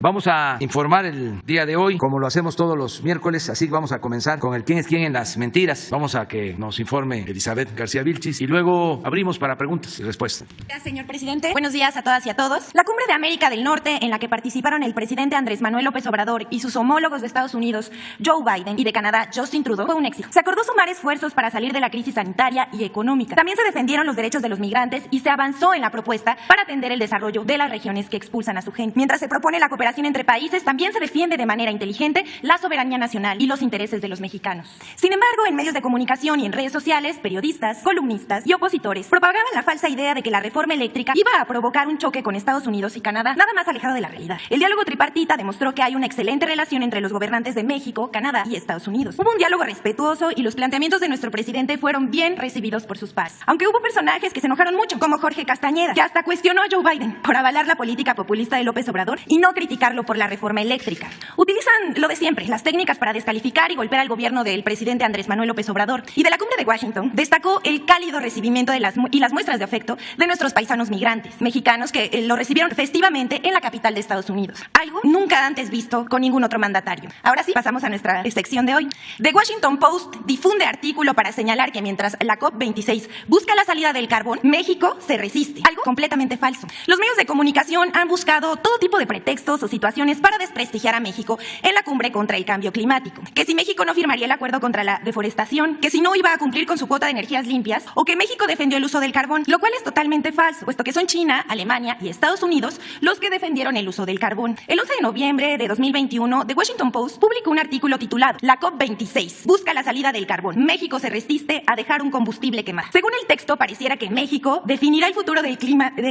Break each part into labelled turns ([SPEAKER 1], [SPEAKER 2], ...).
[SPEAKER 1] Vamos a informar el día de hoy, como lo hacemos todos los miércoles, así que vamos a comenzar con el quién es quién en las mentiras. Vamos a que nos informe Elizabeth García Vilchis y luego abrimos para preguntas y respuestas.
[SPEAKER 2] Gracias, señor presidente. Buenos días a todas y a todos. La Cumbre de América del Norte, en la que participaron el presidente Andrés Manuel López Obrador y sus homólogos de Estados Unidos, Joe Biden, y de Canadá, Justin Trudeau, fue un éxito. Se acordó sumar esfuerzos para salir de la crisis sanitaria y económica. También se defendieron los derechos de los migrantes y se avanzó en la propuesta para atender el desarrollo de las regiones que expulsan a su gente. Mientras se propone la cooperación entre países, también se defiende de manera inteligente la soberanía nacional y los intereses de los mexicanos. Sin embargo, en medios de comunicación y en redes sociales, periodistas, columnistas y opositores propagaban la falsa idea de que la reforma eléctrica iba a provocar un choque con Estados Unidos y Canadá, nada más alejado de la realidad. El diálogo tripartita demostró que hay una excelente relación entre los gobernantes de México, Canadá y Estados Unidos. Hubo un diálogo respetuoso y los planteamientos de nuestro presidente fueron bien recibidos por sus pares. Aunque hubo personajes que se enojaron mucho, como Jorge Castañeda, que hasta cuestionó a Joe Biden por avalar la política populista de López Obrador y no criticarlo por la reforma eléctrica. Utilizan lo de siempre, las técnicas para descalificar y golpear al gobierno del presidente Andrés Manuel López Obrador. Y de la Cumbre de Washington destacó el cálido recibimiento de las muestras de afecto de nuestros paisanos migrantes mexicanos que lo recibieron festivamente en la capital de Estados Unidos, algo nunca antes visto con ningún otro mandatario. Ahora sí, pasamos a nuestra sección de hoy. The Washington Post difunde artículo para señalar que mientras la COP26 busca la salida del carbón, México se resiste, algo completamente falso. Los medios de comunicación han buscado todo tipo de pretextos o situaciones para desprestigiar a México en la cumbre contra el cambio climático, que si México no firmaría el acuerdo contra la deforestación, que si no iba a cumplir con su cuota de energías limpias, o que México defendió el uso del carbón, lo cual es totalmente falso, puesto que son China, Alemania y Estados Unidos los que defendieron el uso del carbón. El 11 de noviembre de 2021, The Washington Post publicó un artículo titulado "La COP26 busca la salida del carbón. México se resiste a dejar un combustible quemar". Según el texto, pareciera que México definirá el futuro del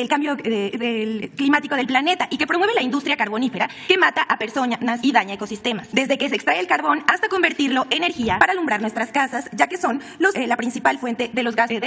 [SPEAKER 2] cambio climático del planeta y que promueve la industria carbonífera que mata a personas y daña ecosistemas, desde que se extrae el carbón hasta convertirlo en energía para alumbrar nuestras casas, ya que son la principal fuente de los gases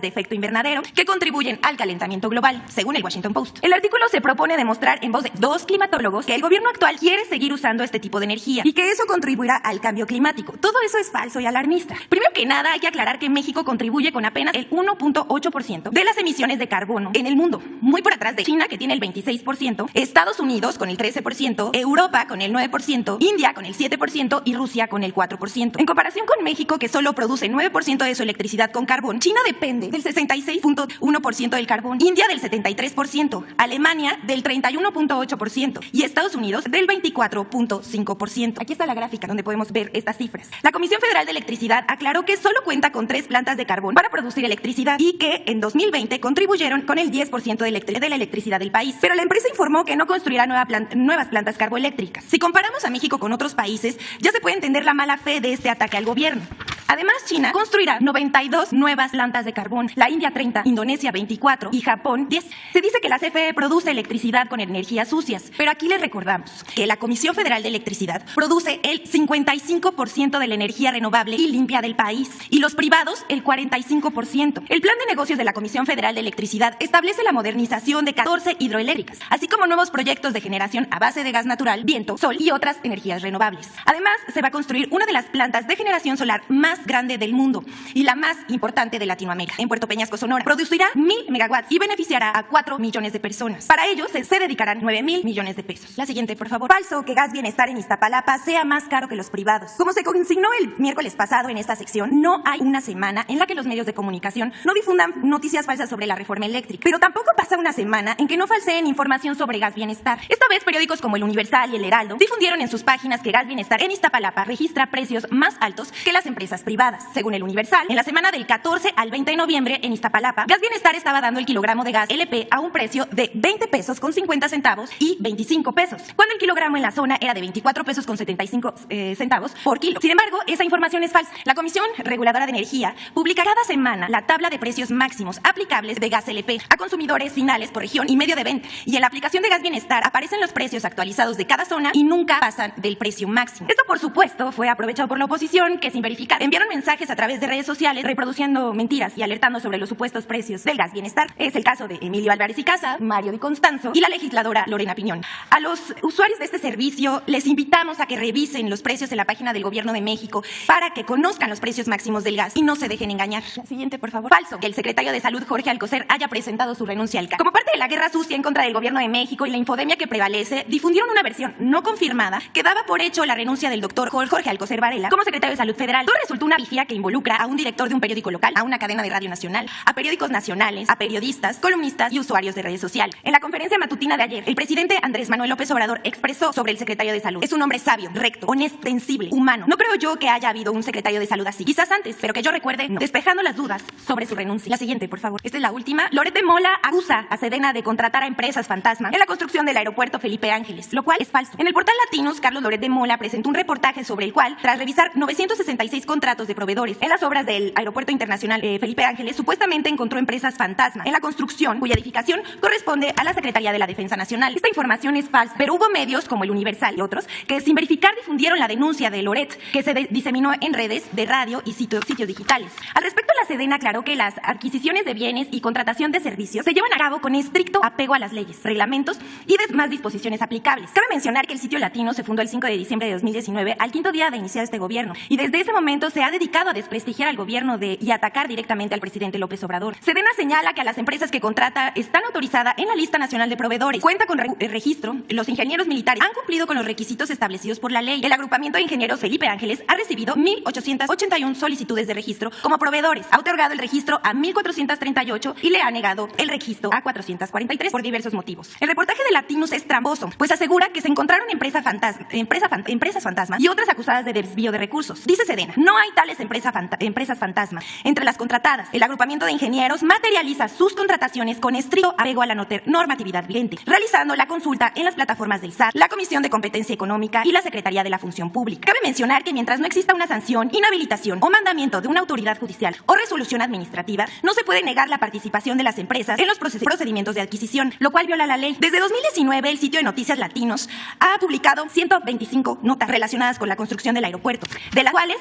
[SPEAKER 2] de efecto invernadero que contribuyen al calentamiento global, según el Washington Post. El artículo se propone demostrar en voz de dos climatólogos que el gobierno actual quiere seguir usando este tipo de energía y que eso contribuirá al cambio climático. Todo eso es falso y alarmista. Primero que nada, hay que aclarar que México contribuye con apenas el 1.8% de las emisiones de carbono en el mundo, muy por atrás de China, que tiene el 26%, Estados Unidos con el 13%, Europa con el 9%, India con el 7% y Rusia con el 4%. En comparación con México, que solo produce 9% de su electricidad con carbón, China depende del 66.1% del carbón, India del 73%, Alemania del 31.8% y Estados Unidos del 24.5%. Aquí está la gráfica donde podemos ver estas cifras. La Comisión Federal de Electricidad aclaró que solo cuenta con 3 plantas de carbón para producir electricidad y que en 2020 contribuyeron con el 10% de la electricidad del país. Pero la empresa informó que no construirá nuevas plantas carboeléctricas. Si comparamos a México con otros países, ya se puede entender la mala fe de este ataque al gobierno. Además, China construirá 92 nuevas plantas de carbón, la India 30, Indonesia 24 y Japón 10. Se dice que la CFE produce electricidad con energías sucias, pero aquí les recordamos que la Comisión Federal de Electricidad produce el 55% de la energía renovable y limpia del país y los privados el 45%. El plan de negocios de la Comisión Federal de Electricidad establece la modernización de 14 hidroeléctricas, así como nuevos proyectos de generación a base de gas natural, viento, sol y otras energías renovables. Además, se va a construir una de las plantas de generación solar más grande del mundo y la más importante de Latinoamérica, en Puerto Peñasco, Sonora. Producirá 1,000 megawatts y beneficiará a 4 millones de personas. Para ello, se dedicarán 9,000 millones de pesos. La siguiente, por favor. Falso que Gas Bienestar en Iztapalapa sea más caro que los privados. Como se consignó el miércoles pasado en esta sección, no hay una semana en la que los medios de comunicación no difundan noticias falsas sobre la reforma eléctrica. Pero tampoco pasa una semana en que no falseen información sobre Gas Bienestar. Esta vez, periódicos como El Universal y El Heraldo difundieron en sus páginas que Gas Bienestar en Iztapalapa registra precios más altos que las empresas privadas. Según El Universal, en la semana del 14 al 20 de noviembre en Iztapalapa, Gas Bienestar estaba dando el kilogramo de gas LP a un precio de 20 pesos con 50 centavos y 25 pesos, cuando el kilogramo en la zona era de 24 pesos con 75 centavos por kilo. Sin embargo, esa información es falsa. La Comisión Reguladora de Energía publica cada semana la tabla de precios máximos aplicables de gas LP a consumidores finales por región y medio de venta, y en la aplicación de Gas Bienestar aparecen los precios actualizados de cada zona y nunca pasan del precio máximo. Esto, por supuesto, fue aprovechado por la oposición, que sin verificar envió enviaron mensajes a través de redes sociales reproduciendo mentiras y alertando sobre los supuestos precios del gas bienestar. Es el caso de Emilio Álvarez y Casa, Mario Di Constanzo y la legisladora Lorena Piñón. A los usuarios de este servicio les invitamos a que revisen los precios en la página del Gobierno de México para que conozcan los precios máximos del gas y no se dejen engañar. Siguiente, por favor. Falso que el secretario de Salud, Jorge Alcocer, haya presentado su renuncia al cargo. Como parte de la guerra sucia en contra del Gobierno de México y la infodemia que prevalece, difundieron una versión no confirmada que daba por hecho la renuncia del doctor Jorge Alcocer Varela como secretario de Salud Federal. Todo resultó una pifia que involucra a un director de un periódico local, a una cadena de radio nacional, a periódicos nacionales, a periodistas, columnistas y usuarios de redes sociales. En la conferencia matutina de ayer, el presidente Andrés Manuel López Obrador expresó sobre el secretario de Salud: es un hombre sabio, recto, honesto, sensible, humano. No creo yo que haya habido un secretario de Salud así. Quizás antes, pero que yo recuerde, no. Despejando las dudas sobre su renuncia. La siguiente, por favor. Esta es la última. Loret de Mola acusa a Sedena de contratar a empresas fantasma en la construcción del aeropuerto Felipe Ángeles, lo cual es falso. En el portal Latinos, Carlos Loret de Mola presentó un reportaje sobre el cual, tras revisar 966 contratos de proveedores en las obras del aeropuerto internacional Felipe Ángeles, supuestamente encontró empresas fantasma en la construcción, cuya edificación corresponde a la Secretaría de la Defensa Nacional. Esta información es falsa, pero hubo medios como El Universal y otros que sin verificar difundieron la denuncia de Loret, que se diseminó en redes de radio y sitios digitales. Al respecto, la Sedena aclaró que las adquisiciones de bienes y contratación de servicios se llevan a cabo con estricto apego a las leyes, reglamentos y demás disposiciones aplicables. Cabe mencionar que el sitio Latino se fundó el 5 de diciembre de 2019, al quinto día de iniciar este gobierno, y desde ese momento se ha dedicado a desprestigiar al gobierno y atacar directamente al presidente López Obrador. Sedena señala que a las empresas que contrata están autorizadas en la lista nacional de proveedores, cuenta con registro, los ingenieros militares han cumplido con los requisitos establecidos por la ley. El agrupamiento de ingenieros Felipe Ángeles ha recibido 1,881 solicitudes de registro como proveedores, ha otorgado el registro a 1,438 y le ha negado el registro a 443 por diversos motivos. El reportaje de Latinos es tramposo, pues asegura que se encontraron empresas fantasma y otras acusadas de desvío de recursos. Dice Sedena: no hay tales empresas fantasma. Entre las contratadas, el agrupamiento de ingenieros materializa sus contrataciones con estricto apego a la normatividad vigente, realizando la consulta en las plataformas del SAT, la Comisión de Competencia Económica y la Secretaría de la Función Pública. Cabe mencionar que mientras no exista una sanción, inhabilitación o mandamiento de una autoridad judicial o resolución administrativa, no se puede negar la participación de las empresas en los procedimientos de adquisición, lo cual viola la ley. Desde 2019, el sitio de Noticias Latinos ha publicado 125 notas relacionadas con la construcción del aeropuerto, de las cuales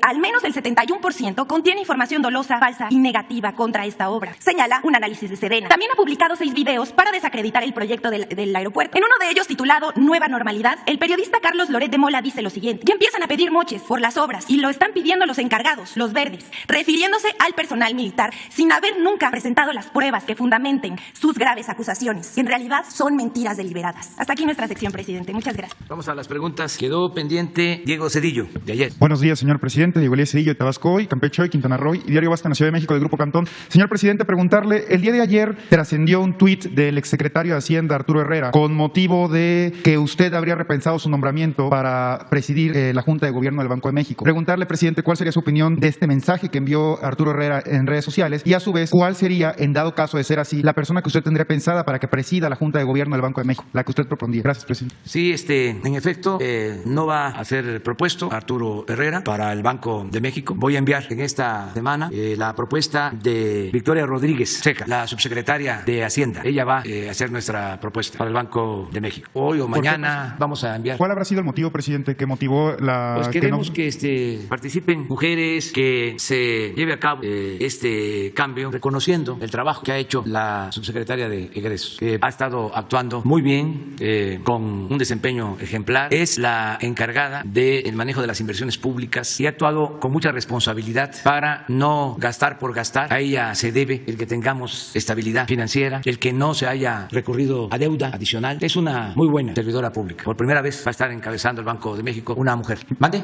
[SPEAKER 2] al menos el 71% contiene información dolosa, falsa y negativa contra esta obra, señala un análisis de Sedena. También ha publicado 6 videos para desacreditar el proyecto del aeropuerto. En uno de ellos, titulado Nueva Normalidad, el periodista Carlos Loret de Mola dice lo siguiente: ya empiezan a pedir moches por las obras y lo están pidiendo los encargados, los verdes, refiriéndose al personal militar, sin haber nunca presentado las pruebas que fundamenten sus graves acusaciones, que en realidad son mentiras deliberadas. Hasta aquí nuestra sección, presidente. Muchas gracias.
[SPEAKER 1] Vamos a las preguntas. Quedó pendiente Diego Cedillo, de ayer.
[SPEAKER 3] Buenos días, señor presidente. Diego Elías Cedillo, de Tabasco Hoy, Campeche Hoy, Quintana Roo y Diario Basta en la Ciudad de México, del Grupo Cantón. Señor presidente, preguntarle, el día de ayer trascendió un tuit del exsecretario de Hacienda, Arturo Herrera, con motivo de que usted habría repensado su nombramiento para presidir la Junta de Gobierno del Banco de México. Preguntarle, presidente, cuál sería su opinión de este mensaje que envió Arturo Herrera en redes sociales y, a su vez, cuál sería, en dado caso de ser así, la persona que usted tendría pensada para que presida la Junta de Gobierno del Banco de México, la que usted propondría. Gracias, presidente.
[SPEAKER 1] Sí, en efecto, no va a ser propuesto Arturo Herrera para el Banco de México. Voy a enviar en esta semana la propuesta de Victoria Rodríguez Ceja, la subsecretaria de Hacienda. Ella va a hacer nuestra propuesta para el Banco de México. Hoy o mañana vamos a enviar.
[SPEAKER 3] ¿Cuál habrá sido el motivo, presidente, que motivó la...
[SPEAKER 1] Pues queremos que participen mujeres, que se lleve a cabo este cambio, reconociendo el trabajo que ha hecho la subsecretaria de Egresos, que ha estado actuando muy bien, con un desempeño ejemplar. Es la encargada del manejo de las inversiones públicas y ha actuado con mucha responsabilidad para no gastar por gastar. A ella se debe el que tengamos estabilidad financiera, el que no se haya recurrido a deuda adicional. Es una muy buena servidora pública. Por primera vez va a estar encabezando el Banco de México una mujer. ¿Mande?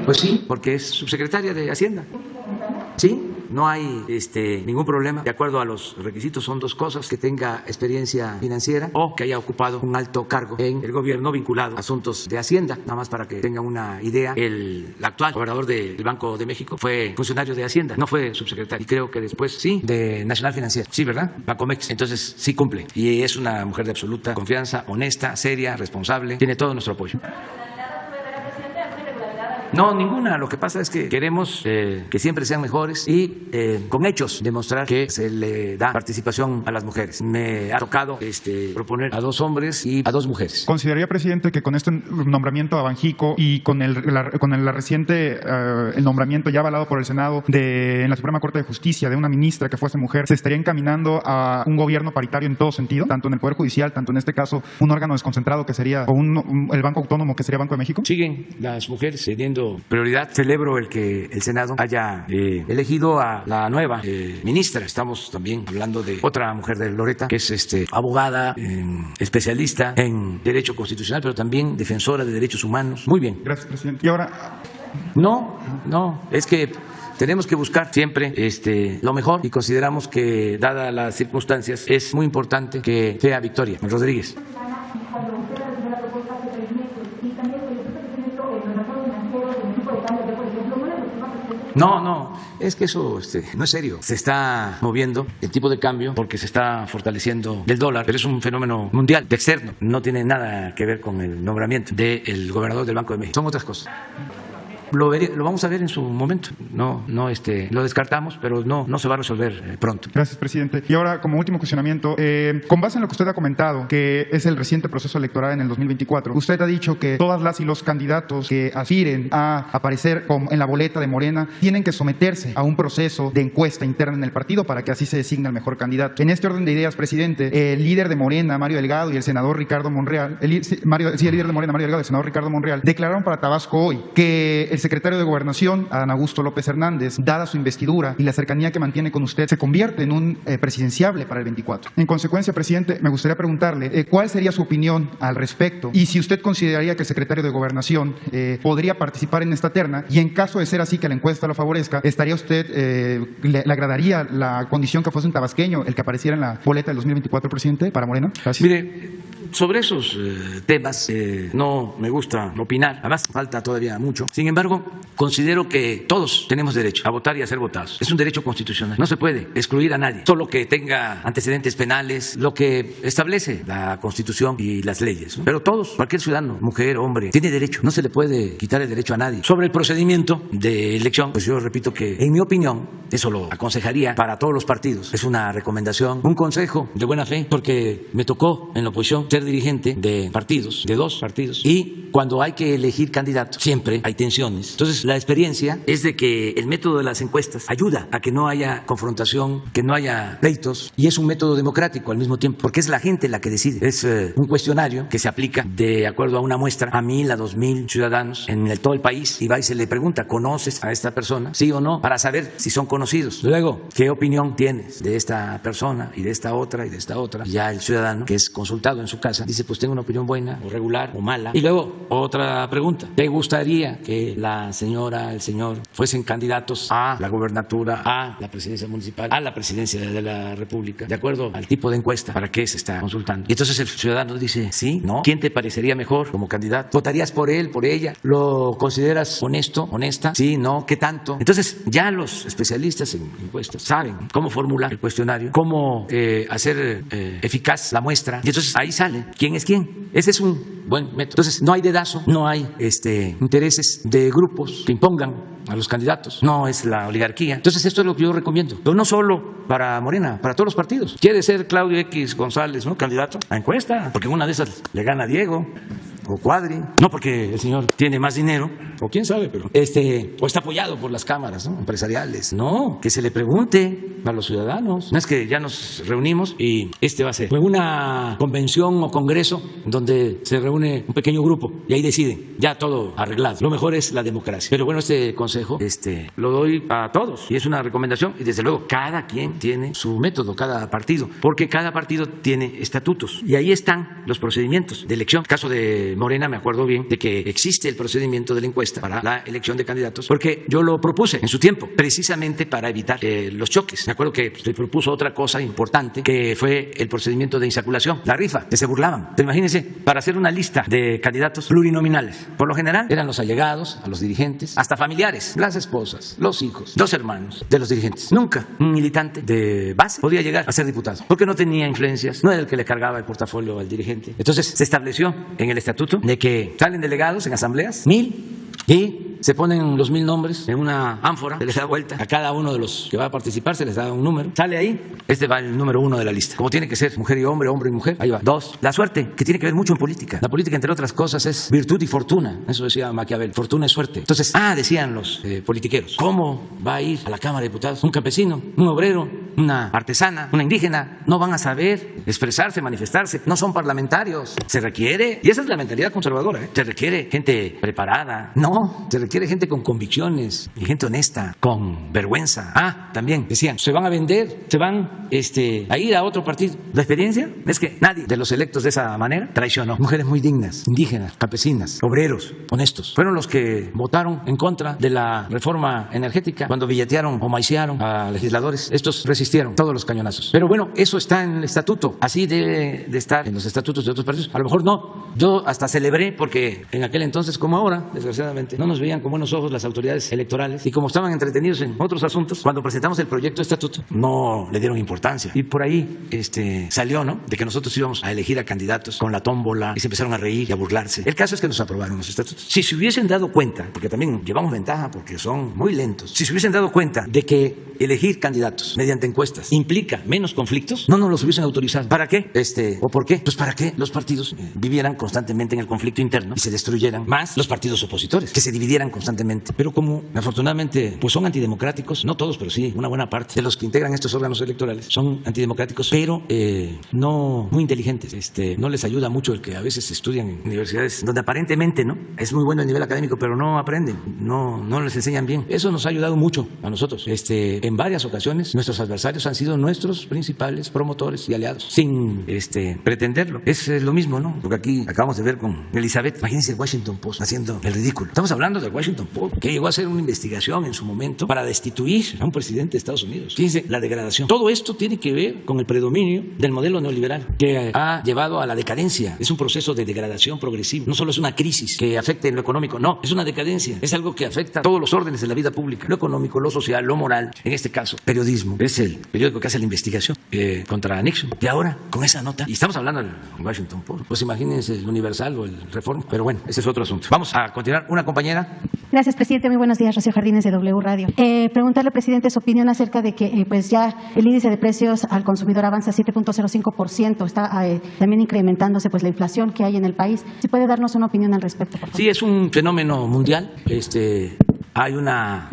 [SPEAKER 1] Pues sí, porque es subsecretaria de Hacienda. Sí, no hay ningún problema. De acuerdo a los requisitos, son 2 cosas: que tenga experiencia financiera o que haya ocupado un alto cargo en el gobierno vinculado a asuntos de Hacienda. Nada más para que tengan una idea, el actual gobernador del Banco de México fue funcionario de Hacienda, no fue subsecretario. Y creo que después sí, de Nacional Financiera. Sí, ¿verdad? Bancomex. Entonces sí cumple. Y es una mujer de absoluta confianza, honesta, seria, responsable. Tiene todo nuestro apoyo. No, ninguna. Lo que pasa es que queremos que siempre sean mejores y con hechos demostrar que se le da participación a las mujeres. Me ha tocado proponer a 2 hombres y a 2 mujeres.
[SPEAKER 3] ¿Consideraría, presidente, que con este nombramiento a Banjico y con el reciente el nombramiento ya avalado por el Senado en la Suprema Corte de Justicia de una ministra que fuese mujer, se estaría encaminando a un gobierno paritario en todo sentido, tanto en el Poder Judicial, tanto en este caso un órgano desconcentrado que sería, o el Banco Autónomo que sería Banco de México?
[SPEAKER 1] Siguen las mujeres teniendo prioridad. Celebro el que el Senado haya elegido a la nueva ministra. Estamos también hablando de otra mujer, de Loreta, que es abogada, especialista en derecho constitucional, pero también defensora de derechos humanos. Muy bien.
[SPEAKER 3] Gracias, presidente. Y ahora...
[SPEAKER 1] No, es que tenemos que buscar siempre lo mejor y consideramos que, dadas las circunstancias, es muy importante que sea Victoria Rodríguez. No, es que eso no es serio. Se está moviendo el tipo de cambio porque se está fortaleciendo el dólar, pero es un fenómeno mundial, externo. No tiene nada que ver con el nombramiento del gobernador del Banco de México. Son otras cosas. Lo vamos a ver en su momento. No, lo descartamos, pero no se va a resolver pronto.
[SPEAKER 3] Gracias, presidente. Y ahora, como último cuestionamiento, con base en lo que usted ha comentado, que es el reciente proceso electoral en el 2024, usted ha dicho que todas las y los candidatos que aspiren a aparecer en la boleta de Morena tienen que someterse a un proceso de encuesta interna en el partido para que así se designe el mejor candidato. En este orden de ideas, presidente, el líder de Morena, Mario Delgado, y el senador Ricardo Monreal, el líder de Morena, Mario Delgado, y el senador Ricardo Monreal, declararon para Tabasco hoy que el secretario de Gobernación, Adán Augusto López Hernández, dada su investidura y la cercanía que mantiene con usted, se convierte en un presidenciable para el 24. En consecuencia, presidente, me gustaría preguntarle cuál sería su opinión al respecto y si usted consideraría que el secretario de Gobernación podría participar en esta terna, y en caso de ser así, que la encuesta lo favorezca, ¿estaría usted, le agradaría la condición que fuese un tabasqueño el que apareciera en la boleta del 2024, presidente, para Morena? Gracias.
[SPEAKER 1] Mire, sobre esos temas no me gusta opinar, además falta todavía mucho. Sin embargo, considero que todos tenemos derecho a votar y a ser votados. Es un derecho constitucional. No se puede excluir a nadie, solo que tenga antecedentes penales, lo que establece la Constitución y las leyes, ¿no? Pero todos, cualquier ciudadano, mujer, hombre, tiene derecho. No se le puede quitar el derecho a nadie. Sobre el procedimiento de elección, pues yo repito que, en mi opinión, eso lo aconsejaría para todos los partidos. Es una recomendación, un consejo de buena fe, porque me tocó en la oposición ser dirigente de partidos, de 2 partidos, y cuando hay que elegir candidatos, siempre hay tensiones. Entonces, la experiencia es de que el método de las encuestas ayuda a que no haya confrontación, que no haya pleitos, y es un método democrático al mismo tiempo, porque es la gente la que decide. Es un cuestionario que se aplica de acuerdo a una muestra a 1,000 a 2,000 ciudadanos en todo el país, y va y se le pregunta, ¿conoces a esta persona? ¿Sí o no? Para saber si son conocidos. Luego, ¿qué opinión tienes de esta persona y de esta otra y de esta otra? Y ya el ciudadano, que es consultado en su casa, dice, pues tengo una opinión buena o regular o mala. Y luego, otra pregunta, ¿te gustaría que la señora, el señor fuesen candidatos a la gobernatura, a la presidencia municipal, a la presidencia de la República, de acuerdo al tipo de encuesta para qué se está consultando? Y entonces el ciudadano dice, sí, no, ¿quién te parecería mejor como candidato? ¿Votarías por él, por ella? ¿Lo consideras honesto, honesta? Sí, no, ¿qué tanto? Entonces ya los especialistas en encuestas saben cómo formular el cuestionario, cómo hacer eficaz la muestra, y entonces ahí sale quién es quién. Ese es un buen método. Entonces no hay dedazo, no hay intereses de grupos que impongan a los candidatos, no es la oligarquía. Entonces esto es lo que yo recomiendo, pero no solo para Morena, para todos los partidos. ¿Quiere ser Claudio X González, ¿no?, candidato a encuesta? Porque en una de esas le gana Diego o Cuadri, no porque el señor tiene más dinero, o quién sabe, pero o está apoyado por las cámaras, ¿no?, empresariales. No, que se le pregunte a los ciudadanos. No es que ya nos reunimos y va a ser una convención o congreso donde se reúne un pequeño grupo y ahí deciden, ya todo arreglado. Lo mejor es la democracia. Pero bueno, este consejo lo doy a todos y es una recomendación, y desde luego cada quien tiene su método, cada partido, porque cada partido tiene estatutos y ahí están los procedimientos de elección. En el caso de Morena, me acuerdo bien de que existe el procedimiento de la encuesta para la elección de candidatos, porque yo lo propuse en su tiempo, precisamente para evitar los choques. Me acuerdo que se propuso otra cosa importante, que fue el procedimiento de insaculación, la rifa, que se burlaban. Pero imagínense, para hacer una lista de candidatos plurinominales, por lo general eran los allegados a los dirigentes, hasta familiares, las esposas, los hijos, los hermanos de los dirigentes. Nunca un militante de base podía llegar a ser diputado, porque no tenía influencias, no era el que le cargaba el portafolio al dirigente. Entonces se estableció en el estatuto de que salen delegados en asambleas 1,000 y se ponen los 1000 nombres en una ánfora, se les da vuelta a cada uno de los que va a participar, se les da un número, sale ahí, este va el número 1 de la lista. Como tiene que ser, mujer y hombre, hombre y mujer, ahí va. 2, la suerte, que tiene que ver mucho en política. La política, entre otras cosas, es virtud y fortuna. Eso decía Maquiavel, fortuna es suerte. Entonces, decían los politiqueros, ¿cómo va a ir a la Cámara de Diputados un campesino, un obrero, una artesana, una indígena? No van a saber expresarse, manifestarse, no son parlamentarios. Se requiere, y esa es la mentalidad conservadora, se requiere gente preparada. No, se requiere gente con convicciones y gente honesta, con vergüenza. También decían, se van a vender, se van a ir a otro partido. La experiencia es que nadie de los electos de esa manera traicionó. Mujeres muy dignas, indígenas, campesinas, obreros, honestos, fueron los que votaron en contra de la reforma energética cuando billetearon o maiciaron a legisladores. Estos resistieron todos los cañonazos. Pero bueno, eso está en el estatuto. Así debe de estar en los estatutos de otros partidos. A lo mejor no. Yo hasta celebré porque en aquel entonces, como ahora, desgraciadamente, no nos veían con buenos ojos las autoridades electorales y como estaban entretenidos en otros asuntos, cuando presentamos el proyecto de estatuto, no le dieron importancia. Y por ahí salió, ¿no?, de que nosotros íbamos a elegir a candidatos con la tómbola y se empezaron a reír y a burlarse. El caso es que nos aprobaron los estatutos. Si se hubiesen dado cuenta, porque también llevamos ventaja porque son muy lentos, si se hubiesen dado cuenta de que elegir candidatos mediante encuestas implica menos conflictos, no nos los hubiesen autorizado. ¿Para qué? ¿O por qué? Pues para que los partidos vivieran constantemente en el conflicto interno y se destruyeran más los partidos opositores, que se dividieran constantemente. Pero como afortunadamente pues son antidemocráticos, no todos, pero sí una buena parte de los que integran estos órganos electorales son antidemocráticos, pero no muy inteligentes. No les ayuda mucho el que a veces estudian en universidades donde aparentemente no es muy bueno el nivel académico, pero no aprenden, no les enseñan bien. Eso nos ha ayudado mucho a nosotros. En varias ocasiones nuestros adversarios han sido nuestros principales promotores y aliados, sin pretenderlo. Es lo mismo, ¿no? Porque aquí acabamos de ver con Elizabeth, imagínense el Washington Post haciendo el ridículo. Estamos hablando del Washington Post, que llegó a hacer una investigación en su momento para destituir a un presidente de Estados Unidos. Fíjense la degradación. Todo esto tiene que ver con el predominio del modelo neoliberal que ha llevado a la decadencia. Es un proceso de degradación progresivo. No solo es una crisis que afecte en lo económico, no, es una decadencia. Es algo que afecta a todos los órdenes de la vida pública, lo económico, lo social, lo moral. En este caso, periodismo. Es el periódico que hace la investigación contra Nixon. Y ahora, con esa nota, y estamos hablando del Washington Post, pues imagínense el Universal o el Reforma. Pero bueno, ese es otro asunto. Vamos a continuar. Una compañera.
[SPEAKER 4] Gracias, presidente. Muy buenos días. Rocío Jardines, de W Radio. Preguntarle, presidente, su opinión acerca de que pues ya el índice de precios al consumidor avanza 7.05%. Está también incrementándose pues la inflación que hay en el país. Si puede darnos una opinión al respecto, por favor.
[SPEAKER 1] Sí, es un fenómeno mundial. Hay una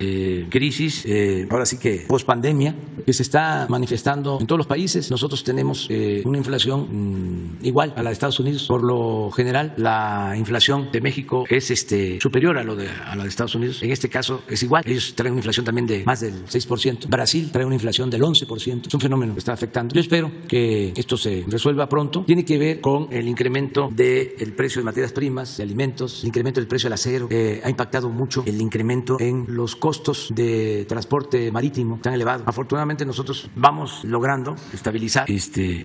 [SPEAKER 1] crisis, ahora sí que post-pandemia, que se está manifestando en todos los países. Nosotros tenemos una inflación igual a la de Estados Unidos. Por lo general, la inflación de México es superior a la de Estados Unidos. En este caso es igual. Ellos traen una inflación también de más del 6%. Brasil trae una inflación del 11%. Es un fenómeno que está afectando. Yo espero que esto se resuelva pronto. Tiene que ver con el incremento del precio de materias primas, de alimentos, el incremento del precio del acero. Ha impactado mucho el incremento en los costos de transporte marítimo tan elevados. Afortunadamente nosotros vamos logrando estabilizar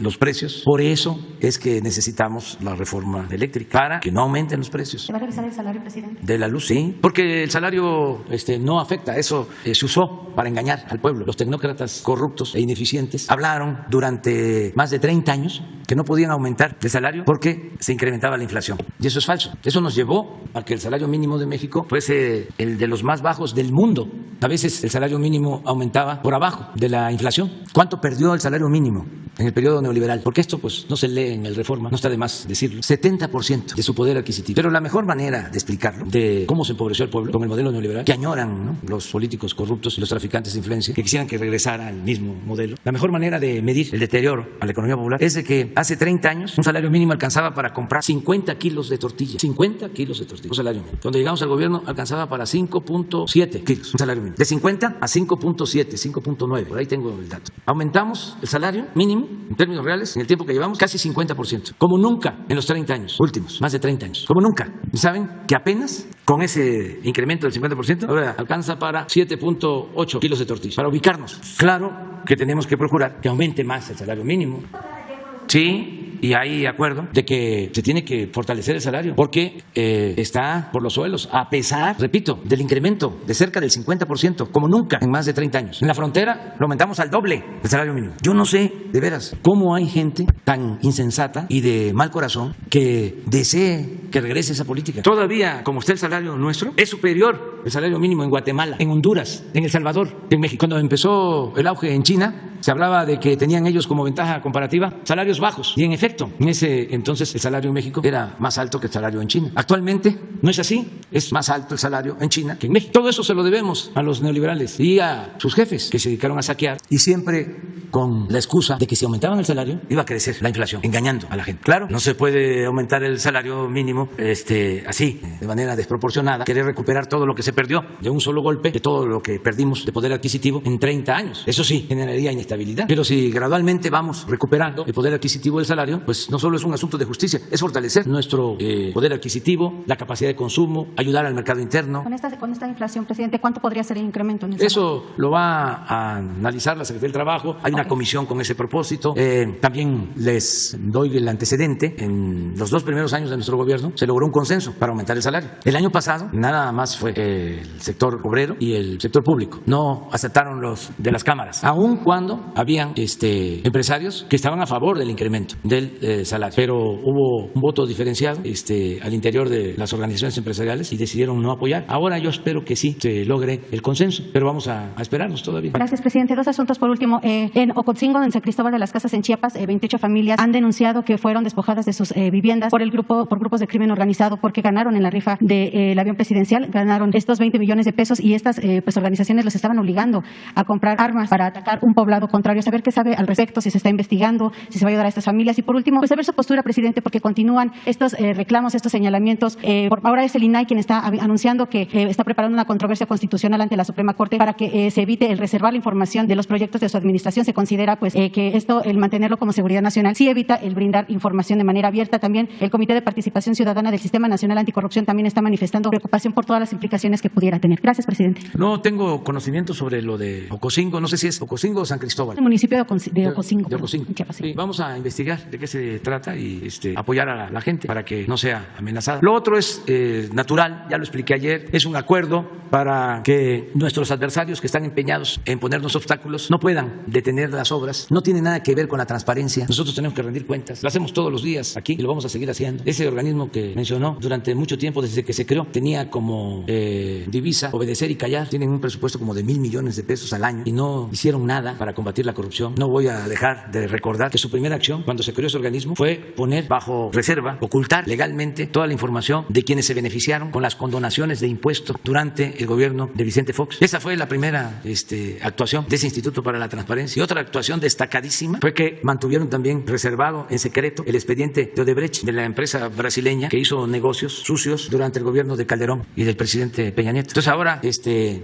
[SPEAKER 1] los precios. Por eso es que necesitamos la reforma eléctrica para que no aumenten los precios.
[SPEAKER 4] ¿Se va a revisar el salario, presidente?
[SPEAKER 1] De la luz, sí, porque el salario no afecta. Eso se usó para engañar al pueblo. Los tecnócratas corruptos e ineficientes hablaron durante más de 30 años que no podían aumentar el salario porque se incrementaba la inflación. Y eso es falso. Eso nos llevó a que el salario mínimo de México fuese el de los más bajos del mundo. A veces el salario mínimo aumentaba por abajo de la inflación. ¿Cuánto perdió el salario mínimo en el periodo neoliberal? Porque esto pues no se lee en el Reforma, no está de más decirlo. 70% de su poder adquisitivo. Pero la mejor manera de explicarlo, de cómo se empobreció el pueblo con el modelo neoliberal, que añoran, ¿no?, los políticos corruptos y los traficantes de influencia, que quisieran que regresara al mismo modelo. La mejor manera de medir el deterioro a la economía popular es de que hace 30 años un salario mínimo alcanzaba para comprar 50 kilos de tortilla. 50 kilos de tortilla. Un salario mínimo. Cuando llegamos al gobierno alcanzaba para 5.7 kilos. Un salario mínimo. De 50 a 5.7, 5.9. Por ahí tengo el dato. Aumentamos el salario mínimo en términos reales en el tiempo que llevamos casi 50%. Como nunca en los 30 años últimos. Más de 30 años. Como nunca. ¿Y saben que apenas con ese incremento del 50% ahora alcanza para 7.8 kilos de tortilla? Para ubicarnos. Claro que tenemos que procurar que aumente más el salario mínimo. Sí, y hay acuerdo de que se tiene que fortalecer el salario porque está por los suelos, a pesar, repito, del incremento de cerca del 50%, como nunca en más de 30 años. En la frontera lo aumentamos al doble el salario mínimo. Yo no sé, de veras, cómo hay gente tan insensata y de mal corazón que desee que regrese esa política. Todavía, como está el salario nuestro, es superior el salario mínimo en Guatemala, en Honduras, en El Salvador, en México. Cuando empezó el auge en China, se hablaba de que tenían ellos como ventaja comparativa salarios bajos. Y en efecto, en ese entonces el salario en México era más alto que el salario en China. Actualmente no es así. Es más alto el salario en China que en México. Todo eso se lo debemos a los neoliberales y a sus jefes que se dedicaron a saquear y siempre con la excusa de que si aumentaban el salario iba a crecer la inflación, engañando a la gente. Claro, no se puede aumentar el salario mínimo así, de manera desproporcionada, querer recuperar todo lo que se perdió de un solo golpe, de todo lo que perdimos de poder adquisitivo en 30 años. Eso sí, generaría inestabilidad. Pero si gradualmente vamos recuperando el poder adquisitivo del salario, pues no solo es un asunto de justicia, es fortalecer nuestro poder adquisitivo, la capacidad de consumo, ayudar al mercado interno.
[SPEAKER 4] Con esta inflación, presidente, ¿cuánto podría ser el incremento en el
[SPEAKER 1] Eso lo va a analizar la Secretaría del Trabajo. Hay una comisión con ese propósito. También les doy el antecedente. En los 2 primeros años de nuestro gobierno se logró un consenso para aumentar el salario. El año pasado nada más fue el sector obrero y el sector público. No aceptaron los de las cámaras, aun cuando habían empresarios que estaban a favor del incremento del salario. Pero hubo un voto diferenciado al interior de las organizaciones empresariales y decidieron no apoyar. Ahora yo espero que sí se logre el consenso, pero vamos a esperarnos todavía.
[SPEAKER 4] Gracias, presidente. 2 asuntos por último. En Ocosingo, en San Cristóbal de las Casas, en Chiapas, 28 familias han denunciado que fueron despojadas de sus viviendas por grupos de crimen organizado porque ganaron en la rifa del avión presidencial, ganaron estos 20 millones de pesos y estas organizaciones los estaban obligando a comprar armas para atacar un poblado contrario. Saber qué sabe al respecto, si se está investigando, si se va a ayudar a estas familias. Y por último, saber su postura, presidente, porque continúan estos reclamos, estos señalamientos. Ahora es el INAI quien está anunciando que está preparando una controversia constitucional ante la Suprema Corte para que se evite el reservar la información de los proyectos de su administración. Se considera que esto, el mantenerlo como seguridad nacional, sí evita el brindar información de manera abierta. También el Comité de Participación Ciudadana del Sistema Nacional Anticorrupción también está manifestando preocupación por todas las implicaciones que pudiera tener. Gracias, presidente.
[SPEAKER 1] No tengo conocimiento sobre lo de Ocosingo, no sé si es Ocosingo o San Cristóbal.
[SPEAKER 4] El municipio de Ocosingo.
[SPEAKER 1] De Ocosingo. Sí, vamos a investigar de qué se trata y apoyar a la gente para que no sea amenazada. Lo otro es natural, ya lo expliqué ayer, es un acuerdo para que nuestros adversarios que están empeñados en ponernos obstáculos no puedan detener las obras. No tiene nada que ver con la transparencia. Nosotros tenemos que rendir cuentas. Lo hacemos todos los días aquí y lo vamos a seguir haciendo. Ese organismo que mencionó durante mucho tiempo, desde que se creó, tenía como divisa obedecer y callar. Tienen un presupuesto como de 1,000 millones de pesos al año y no hicieron nada para combatir la corrupción. No voy a dejar de recordar que su primera acción cuando se creó ese organismo fue poner bajo reserva, ocultar legalmente toda la información de quienes se beneficiaron con las condonaciones de impuestos durante el gobierno de Vicente Fox. Esa fue la primera actuación de ese Instituto para la Transparencia. Y otra actuación destacadísima fue que mantuvieron también reservado en secreto el expediente de Odebrecht, de la empresa brasileña que hizo negocios sucios durante el gobierno de Calderón y del presidente Peña Nieto. Entonces ahora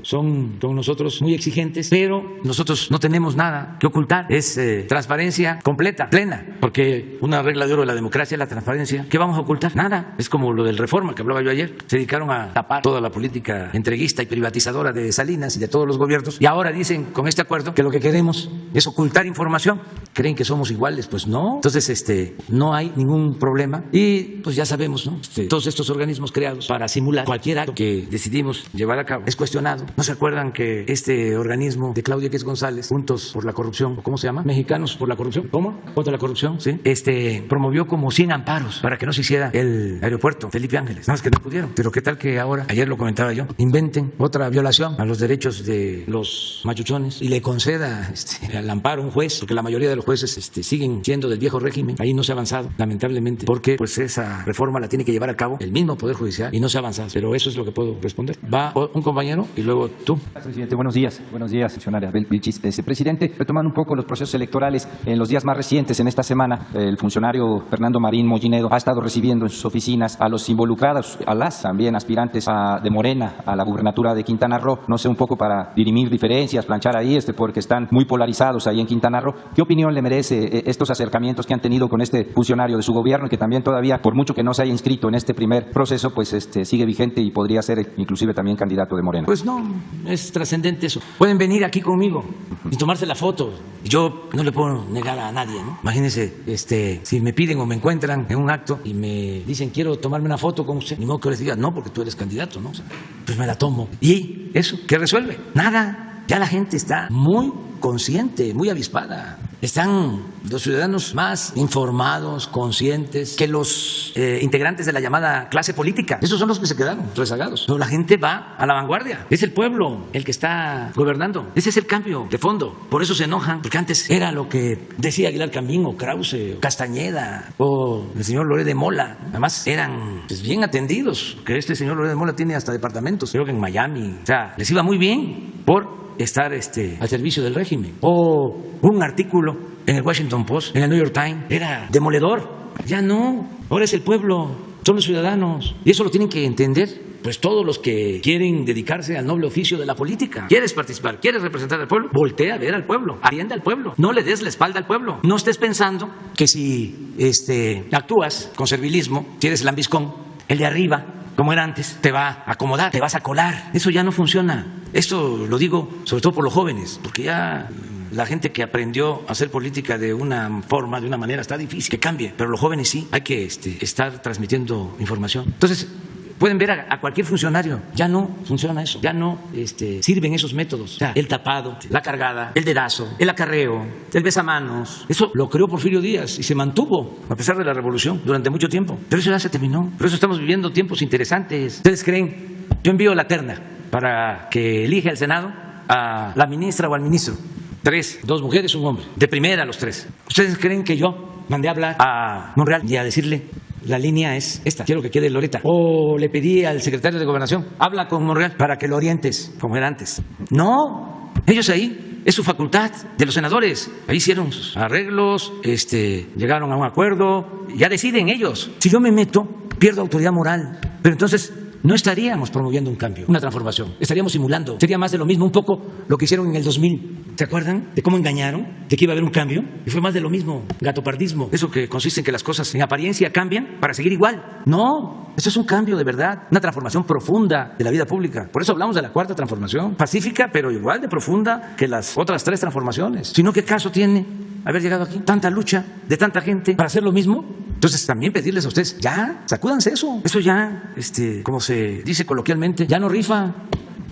[SPEAKER 1] son con nosotros muy exigentes, pero nosotros no tenemos nada que ocultar. Es transparencia completa, plena, porque una regla de oro de la democracia es la transparencia. ¿Qué vamos a ocultar? Nada. Es como lo del Reforma que hablaba yo ayer. Se dedicaron a tapar toda la política entreguista y privatizadora de Salinas y de todos los gobiernos y ahora dicen con este acuerdo que lo que queremos es ocultar información. ¿Creen que somos iguales? Pues no. Entonces no hay ningún problema y pues ya sabemos, ¿no? Todos estos organismos creados para simular cualquier acto que decidimos llevar a cabo es cuestionado. ¿No se acuerdan que este organismo de Claudia X González, Juntos por la Corrupción, ¿cómo se llama? Mexicanos por la Corrupción. ¿Cómo? Contra la corrupción, sí. Promovió como 100 amparos para que no se hiciera el aeropuerto Felipe Ángeles. Nada más que no pudieron. Pero qué tal que ahora, ayer lo comentaba yo, inventen otra violación a los derechos de los machuchones y le conceda al amparo un juez, porque la mayoría de los jueces siguen siendo del viejo régimen. Ahí no se ha avanzado, lamentablemente, porque pues esa reforma la tiene que llevar a cabo el mismo Poder Judicial y no se ha avanzado. Pero eso es lo que puedo responder. Va un compañero y luego tú.
[SPEAKER 5] Presidente, buenos días, funcionaria Vilchis. Presidente, retomando un poco los procesos electorales, en los días más recientes, en esta semana, el funcionario Fernando Marín Mollinedo ha estado recibiendo en sus oficinas a los involucrados, a las también aspirantes de Morena a la gubernatura de Quintana Roo. No sé, un poco para dirimir diferencias, planchar ahí, porque están muy polarizados estados ahí en Quintana Roo. ¿Qué opinión le merece estos acercamientos que han tenido con este funcionario de su gobierno y que también todavía, por mucho que no se haya inscrito en este primer proceso, pues sigue vigente y podría ser inclusive también candidato de Morena?
[SPEAKER 1] Pues no, es trascendente eso. Pueden venir aquí conmigo y tomarse la foto. Yo no le puedo negar a nadie, ¿no? Imagínense, si me piden o me encuentran en un acto y me dicen quiero tomarme una foto con usted, ni modo que les diga no porque tú eres candidato, ¿no? O sea, pues me la tomo. ¿Y eso qué resuelve? Nada. Ya la gente está muy consciente, muy avispada. Están los ciudadanos más informados, conscientes que los integrantes de la llamada clase política. Esos son los que se quedaron rezagados. Pero la gente va a la vanguardia. Es el pueblo el que está gobernando. Ese es el cambio de fondo. Por eso se enojan, porque antes era lo que decía Aguilar Camín o Krause o Castañeda o el señor Loret de Mola. Además eran pues, bien atendidos, que este señor Loret de Mola tiene hasta departamentos, creo que en Miami. O sea, les iba muy bien por estar al servicio del régimen. O un artículo en el Washington Post, en el New York Times, era demoledor. Ya no, ahora es el pueblo, son los ciudadanos. Y eso lo tienen que entender pues todos los que quieren dedicarse al noble oficio de la política. ¿Quieres participar? ¿Quieres representar al pueblo? Voltea a ver al pueblo, atiende al pueblo. No le des la espalda al pueblo. No estés pensando que si actúas con servilismo, si eres lambiscón, el de arriba, como era antes, te va a acomodar, te vas a colar. Eso ya no funciona. Esto lo digo sobre todo por los jóvenes, porque ya la gente que aprendió a hacer política de una forma, de una manera, está difícil que cambie, pero los jóvenes sí, hay que estar transmitiendo información. Entonces, pueden ver a cualquier funcionario, ya no funciona eso, ya no sirven esos métodos. O sea, el tapado, la cargada, el dedazo, el acarreo, el besamanos, eso lo creó Porfirio Díaz y se mantuvo a pesar de la revolución durante mucho tiempo. Pero eso ya se terminó, por eso estamos viviendo tiempos interesantes. ¿Ustedes creen? Yo envío la terna para que elija el Senado a la ministra o al ministro. 3, 2 mujeres, un hombre, de primera los 3. ¿Ustedes creen que yo mandé a hablar a Monreal y a decirle la línea es esta, quiero que quede Loreta? O le pedí al secretario de Gobernación, habla con Monreal para que lo orientes como era antes. No, ellos ahí, es su facultad de los senadores. Ahí hicieron sus arreglos, llegaron a un acuerdo, ya deciden ellos. Si yo me meto, pierdo autoridad moral. Pero entonces no estaríamos promoviendo un cambio, una transformación. Estaríamos simulando. Sería más de lo mismo, un poco lo que hicieron en el 2000. ¿Se acuerdan de cómo engañaron? De que iba a haber un cambio. Y fue más de lo mismo, gatopardismo. Eso que consiste en que las cosas en apariencia cambian para seguir igual. No, eso es un cambio de verdad, una transformación profunda de la vida pública. Por eso hablamos de la cuarta transformación, pacífica, pero igual de profunda que las otras 3 transformaciones. Si no, ¿qué caso tiene haber llegado aquí? Tanta lucha de tanta gente para hacer lo mismo. Entonces también pedirles a ustedes, ya, sacúdanse eso. Eso ya, como se dice coloquialmente, ya no rifa.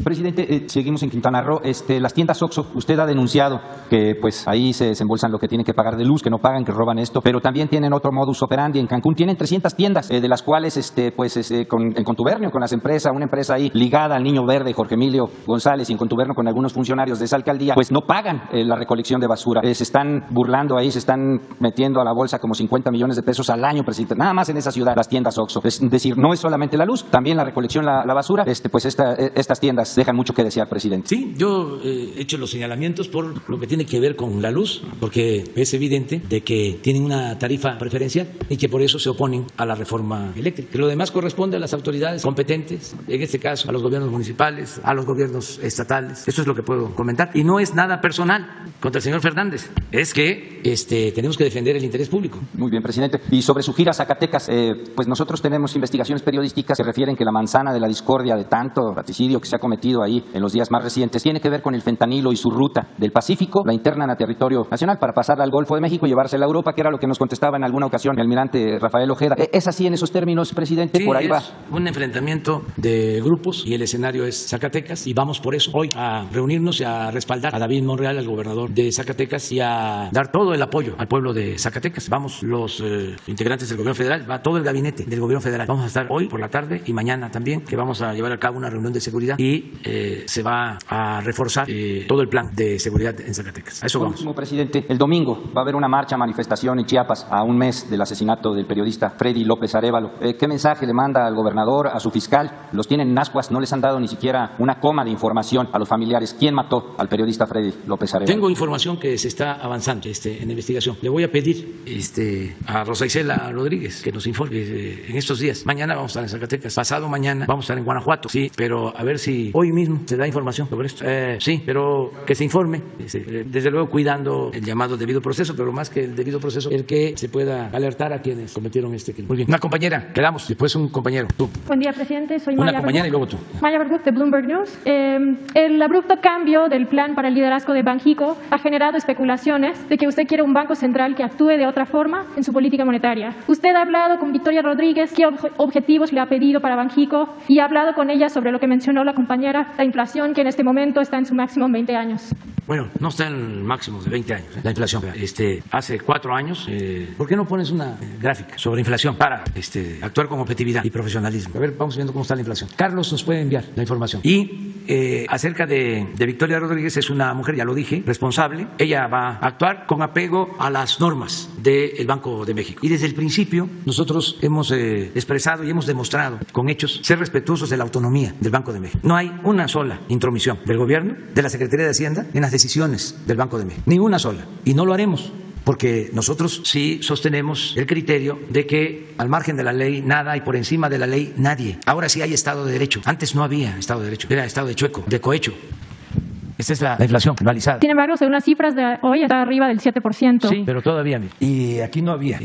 [SPEAKER 5] Presidente, seguimos en Quintana Roo. Las tiendas OXXO, usted ha denunciado que pues ahí se desembolsan lo que tienen que pagar de luz, que no pagan, que roban esto, pero también tienen otro modus operandi. En Cancún tienen 300 tiendas, de las cuales en contubernio con las empresas, una empresa ahí ligada al Niño Verde, Jorge Emilio González, y en contubernio con algunos funcionarios de esa alcaldía, pues no pagan la recolección de basura. Se están burlando ahí, se están metiendo a la bolsa como 50 millones de pesos al año, presidente, nada más en esa ciudad, las tiendas OXXO. Es decir, no es solamente la luz, también la recolección, la basura. Estas tiendas dejan mucho que desear, presidente.
[SPEAKER 1] Sí, yo he hecho los señalamientos por lo que tiene que ver con la luz, porque es evidente de que tienen una tarifa preferencial y que por eso se oponen a la reforma eléctrica. Lo demás corresponde a las autoridades competentes, en este caso a los gobiernos municipales, a los gobiernos estatales. Eso es lo que puedo comentar. Y no es nada personal contra el señor Fernández, es que tenemos que defender el interés público.
[SPEAKER 5] Muy bien, presidente. Y sobre su gira a Zacatecas, pues nosotros tenemos investigaciones periodísticas que refieren que la manzana de la discordia de tanto raticidio que se ha cometido ahí en los días más recientes tiene que ver con el fentanilo y su ruta del Pacífico, la internan a territorio nacional para pasarla al Golfo de México y llevársela a Europa, que era lo que nos contestaba en alguna ocasión el almirante Rafael Ojeda. ¿Es así en esos términos, presidente?
[SPEAKER 1] Sí,
[SPEAKER 5] por ahí va.
[SPEAKER 1] Un enfrentamiento de grupos y el escenario es Zacatecas y vamos por eso hoy a reunirnos y a respaldar a David Monreal, al gobernador de Zacatecas, y a dar todo el apoyo al pueblo de Zacatecas. Vamos los integrantes del gobierno federal, va todo el gabinete del gobierno federal. Vamos a estar hoy por la tarde y mañana también, que vamos a llevar a cabo una reunión de seguridad y se va a reforzar todo el plan de seguridad en Zacatecas. A eso vamos.
[SPEAKER 5] Último, presidente, el domingo va a haber una marcha, manifestación en Chiapas a un mes del asesinato del periodista Freddy López Arévalo. ¿Qué mensaje le manda al gobernador, a su fiscal? Los tienen en ascuas, no les han dado ni siquiera una coma de información a los familiares. ¿Quién mató al periodista Freddy López Arévalo?
[SPEAKER 1] Tengo información que se está avanzando en la investigación. Le voy a pedir a Rosa Isela Rodríguez que nos informe en estos días. Mañana vamos a estar en Zacatecas, pasado mañana vamos a estar en Guanajuato, sí, pero a ver si hoy mismo se da información sobre esto. Sí, pero que se informe, desde luego cuidando el llamado debido proceso, pero más que el debido proceso, el que se pueda alertar a quienes cometieron este crimen. Muy bien. Una compañera, quedamos, después un compañero. Tú.
[SPEAKER 6] Buen día, presidente. Soy
[SPEAKER 1] Una
[SPEAKER 6] Maya
[SPEAKER 1] compañera
[SPEAKER 6] Berguk.
[SPEAKER 1] y luego tú.
[SPEAKER 6] Maya Berguk, de Bloomberg News. El abrupto cambio del plan para el liderazgo de Banxico ha generado especulaciones de que usted quiere un banco central que actúe de otra forma en su política monetaria. Usted ha hablado con Victoria Rodríguez qué objetivos le ha pedido para Banxico y ha hablado con ella sobre lo que mencionó la compañera, la inflación, que en este momento está en su máximo en 20 años.
[SPEAKER 1] Bueno, no está en el máximo de 20 años, la inflación. Hace 4 años, ¿por qué no pones una gráfica sobre inflación para actuar con objetividad y profesionalismo? A ver, vamos viendo cómo está la inflación. Carlos nos puede enviar la información. Y acerca de Victoria Rodríguez, es una mujer, ya lo dije, responsable. Ella va a actuar con apego a las normas del Banco de México. Y desde el principio nosotros hemos expresado y hemos demostrado con hechos ser respetuosos de la autonomía del Banco de México. No hay una sola intromisión del gobierno, de la Secretaría de Hacienda, en las decisiones del Banco de México. Ni una sola. Y no lo haremos, porque nosotros sí sostenemos el criterio de que al margen de la ley nada y por encima de la ley nadie. Ahora sí hay Estado de Derecho. Antes no había Estado de Derecho. Era Estado de chueco, de cohecho. Esta es la inflación anualizada.
[SPEAKER 6] Sin embargo, según las cifras de hoy, está arriba del 7%.
[SPEAKER 1] Sí, pero todavía. Y aquí no había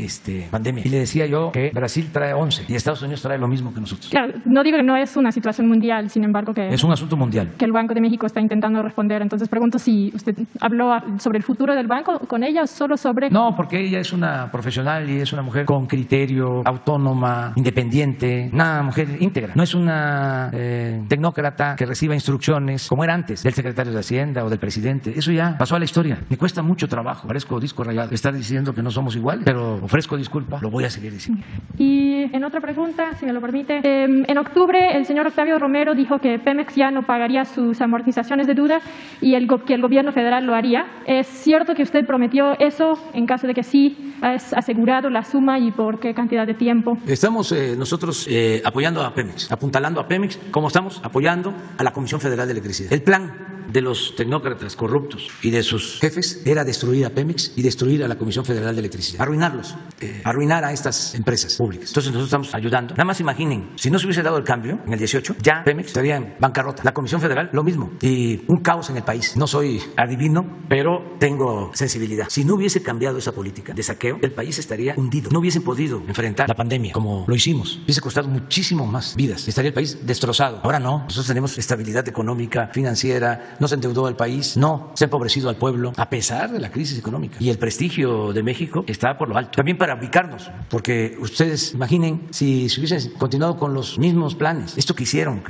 [SPEAKER 1] pandemia. Y le decía yo que Brasil trae 11 y Estados Unidos trae lo mismo que nosotros.
[SPEAKER 6] Claro, no digo que no es una situación mundial, sin embargo que
[SPEAKER 1] es un asunto mundial
[SPEAKER 6] que el Banco de México está intentando responder. Entonces pregunto si usted habló sobre el futuro del banco con ella o solo sobre...
[SPEAKER 1] No, porque ella es una profesional y es una mujer con criterio, autónoma, independiente, una mujer íntegra. No es una tecnócrata que reciba instrucciones como era antes del secretario de Hacienda o del presidente. Eso ya pasó a la historia. Me cuesta mucho trabajo, parezco disco rayado, estar diciendo que no somos iguales, pero ofrezco disculpa, lo voy a seguir diciendo.
[SPEAKER 6] Y en otra pregunta, si me lo permite, en octubre el señor Octavio Romero dijo que Pemex ya no pagaría sus amortizaciones de deuda y que el gobierno federal lo haría. ¿Es cierto que usted prometió eso? En caso de que sí, ¿has asegurado la suma y por qué cantidad de tiempo?
[SPEAKER 1] Estamos nosotros apoyando a Pemex, apuntalando a Pemex, como estamos apoyando a la Comisión Federal de Electricidad. El plan de los tecnócratas corruptos y de sus jefes era destruir a Pemex y destruir a la Comisión Federal de Electricidad, arruinarlos, arruinar a estas empresas públicas. Entonces nosotros estamos ayudando. Nada más imaginen, si no se hubiese dado el cambio en el 18, ya Pemex estaría en bancarrota. La Comisión Federal, lo mismo. Y un caos en el país. No soy adivino, pero tengo sensibilidad. Si no hubiese cambiado esa política de saqueo, el país estaría hundido. No hubiesen podido enfrentar la pandemia como lo hicimos. Hubiese costado muchísimo más vidas. Estaría el país destrozado. Ahora no. Nosotros tenemos estabilidad económica, financiera. No se endeudó al país, no se ha empobrecido al pueblo a pesar de la crisis económica. Y el prestigio de México está por lo alto. También para ubicarnos, porque ustedes imaginen si se hubiesen continuado con los mismos planes. Esto que hicieron,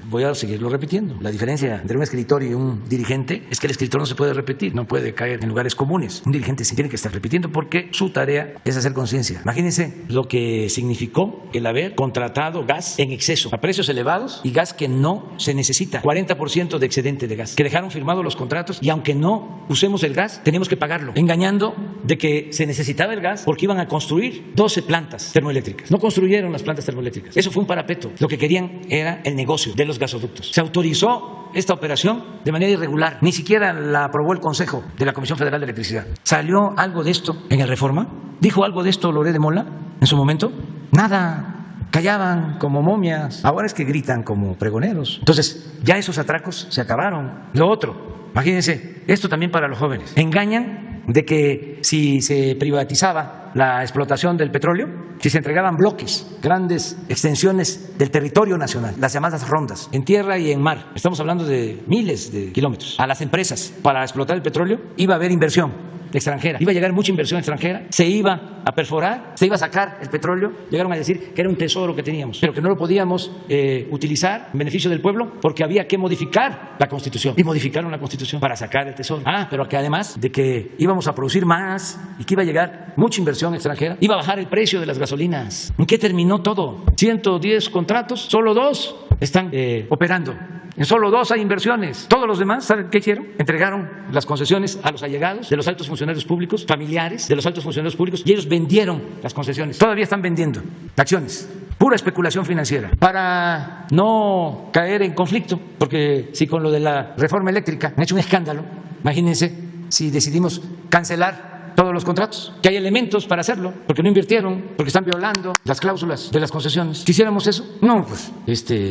[SPEAKER 1] voy a seguirlo repitiendo. La diferencia entre un escritor y un dirigente es que el escritor no se puede repetir, no puede caer en lugares comunes. Un dirigente sí tiene que estar repitiendo porque su tarea es hacer conciencia. Imagínense lo que significó el haber contratado gas en exceso, a precios elevados y gas que no se necesita. 40% de excedente de gas. Que dejaron firmados los contratos y aunque no usemos el gas, tenemos que pagarlo, engañando de que se necesitaba el gas porque iban a construir 12 plantas termoeléctricas. No construyeron las plantas termoeléctricas. Eso fue un parapeto. Lo que querían era el negocio de los gasoductos. Se autorizó esta operación de manera irregular. Ni siquiera la aprobó el Consejo de la Comisión Federal de Electricidad. ¿Salió algo de esto en el Reforma? ¿Dijo algo de esto Loret de Mola en su momento? Nada. Callaban como momias, ahora es que gritan como pregoneros. Entonces, ya esos atracos se acabaron. Lo otro, imagínense, esto también para los jóvenes. Engañan de que si se privatizaba la explotación del petróleo, si se entregaban bloques, grandes extensiones del territorio nacional, las llamadas rondas, en tierra y en mar, estamos hablando de miles de kilómetros, a las empresas para explotar el petróleo, iba a haber inversión extranjera, iba a llegar mucha inversión extranjera, se iba a perforar, se iba a sacar el petróleo, llegaron a decir que era un tesoro que teníamos, pero que no lo podíamos utilizar en beneficio del pueblo porque había que modificar la Constitución, y modificaron la Constitución para sacar el tesoro. Pero que además de que íbamos a producir más y que iba a llegar mucha inversión extranjera, iba a bajar el precio de las gasolinas. ¿En qué terminó todo? 110 contratos, solo 2 están operando. En solo 2 hay inversiones. Todos los demás, ¿saben qué hicieron? Entregaron las concesiones a los allegados de los altos funcionarios públicos, familiares de los altos funcionarios públicos, y ellos vendieron las concesiones. Todavía están vendiendo acciones. Pura especulación financiera. Para no caer en conflicto, porque si con lo de la reforma eléctrica han hecho un escándalo, imagínense si decidimos cancelar todos los contratos, que hay elementos para hacerlo, porque no invirtieron, porque están violando las cláusulas de las concesiones. ¿Quisiéramos eso? No, pues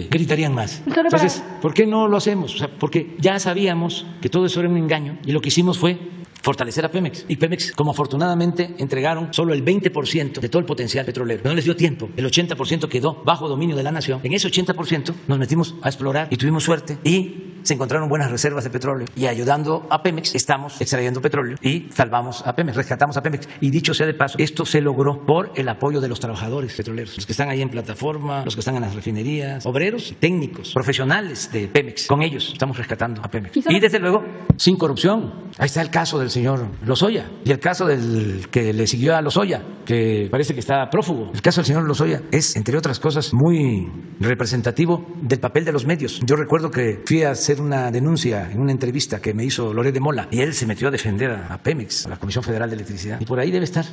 [SPEAKER 1] gritarían más. Entonces, ¿por qué no lo hacemos? O sea, porque ya sabíamos que todo eso era un engaño y lo que hicimos fue fortalecer a Pemex. Y Pemex, como afortunadamente entregaron solo el 20% de todo el potencial petrolero, no les dio tiempo, el 80% quedó bajo dominio de la nación. En ese 80% nos metimos a explorar y tuvimos suerte y se encontraron buenas reservas de petróleo. Y ayudando a Pemex, estamos extrayendo petróleo y salvamos a Pemex, rescatamos a Pemex. Y dicho sea de paso, esto se logró por el apoyo de los trabajadores petroleros, los que están ahí en plataforma, los que están en las refinerías, obreros, técnicos, profesionales de Pemex. Con ellos estamos rescatando a Pemex. Y desde luego, sin corrupción. Ahí está el caso del señor Lozoya y el caso del que le siguió a Lozoya, que parece que está prófugo. El caso del señor Lozoya es, entre otras cosas, muy representativo del papel de los medios. Yo recuerdo que fui a hacer una denuncia en una entrevista que me hizo Loret de Mola y él se metió a defender a Pemex, a la Comisión Federal de Electricidad. Y por ahí debe estar.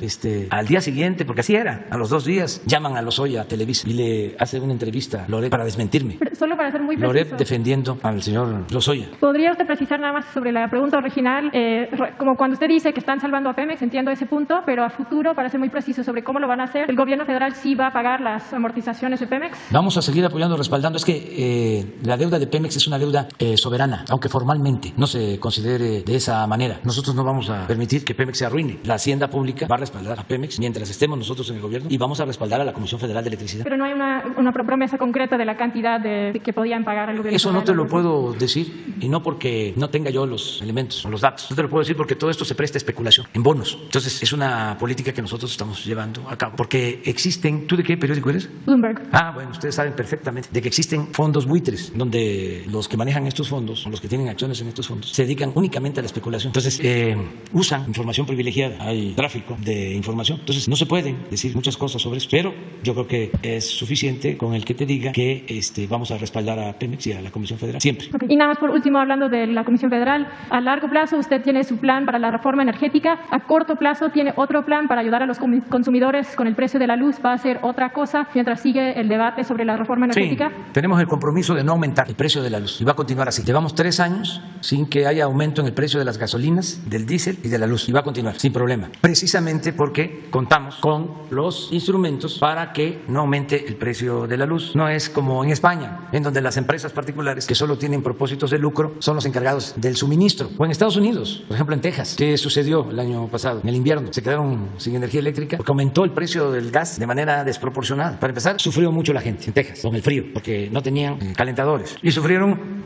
[SPEAKER 1] Al día siguiente, porque así era, a los 2 días, llaman a Lozoya a Televisa y le hace una entrevista Loret para desmentirme.
[SPEAKER 6] Pero solo para ser muy preciso.
[SPEAKER 1] Loret defendiendo al señor Lozoya.
[SPEAKER 6] ¿Podría usted precisar nada más sobre la pregunta original? Como cuando usted dice que están salvando a Pemex, entiendo ese punto, pero a futuro, para ser muy preciso sobre cómo lo van a hacer, ¿el gobierno federal sí va a pagar las amortizaciones de Pemex?
[SPEAKER 1] Vamos a seguir apoyando, respaldando. Es que la deuda de Pemex es una deuda soberana, aunque formalmente no se considere de esa manera. Nosotros no vamos a permitir que Pemex se arruine. La hacienda pública va a respaldar a Pemex mientras estemos nosotros en el gobierno y vamos a respaldar a la Comisión Federal de Electricidad.
[SPEAKER 6] Pero no hay una promesa concreta de la cantidad de que podían pagar al gobierno.
[SPEAKER 1] Eso no te lo puedo decir, y no porque no tenga yo los elementos o los datos. No te lo puedo decir porque todo esto se presta a especulación en bonos. Entonces es una política que nosotros estamos llevando a cabo. Porque existen... ¿Tú de qué periódico eres?
[SPEAKER 6] Bloomberg.
[SPEAKER 1] Bueno, ustedes saben perfectamente de que existen fondos buitres donde los que manejan estos fondos o los que tienen acciones en estos fondos se dedican únicamente a la especulación. Entonces usan información privilegiada, hay tráfico de información. Entonces no se pueden decir muchas cosas sobre eso, pero yo creo que es suficiente con el que te diga que vamos a respaldar a Pemex y a la Comisión Federal siempre.
[SPEAKER 6] Okay. Y nada más por último, hablando de la Comisión Federal, a largo plazo usted tiene su plan para la reforma energética, a corto plazo tiene otro plan para ayudar a los consumidores con el precio de la luz, va a hacer otra cosa mientras sigue el debate sobre la reforma energética.
[SPEAKER 1] Sí, tenemos el compromiso de no aumentar el precio de la luz y va a continuar así. Llevamos 3 años sin que haya aumento en el precio de las gasolinas, del diésel y de la luz y va a continuar sin problema, precisamente porque contamos con los instrumentos para que no aumente el precio de la luz. No es como en España, en donde las empresas particulares que solo tienen propósitos de lucro son los encargados del suministro, o en Estados Unidos, por ejemplo en Texas. ¿Qué sucedió el año pasado? En el invierno se quedaron sin energía eléctrica porque aumentó el precio del gas de manera desproporcionada. Para empezar, sufrió mucho la gente en Texas con el frío porque no tenían calentadores y sufrieron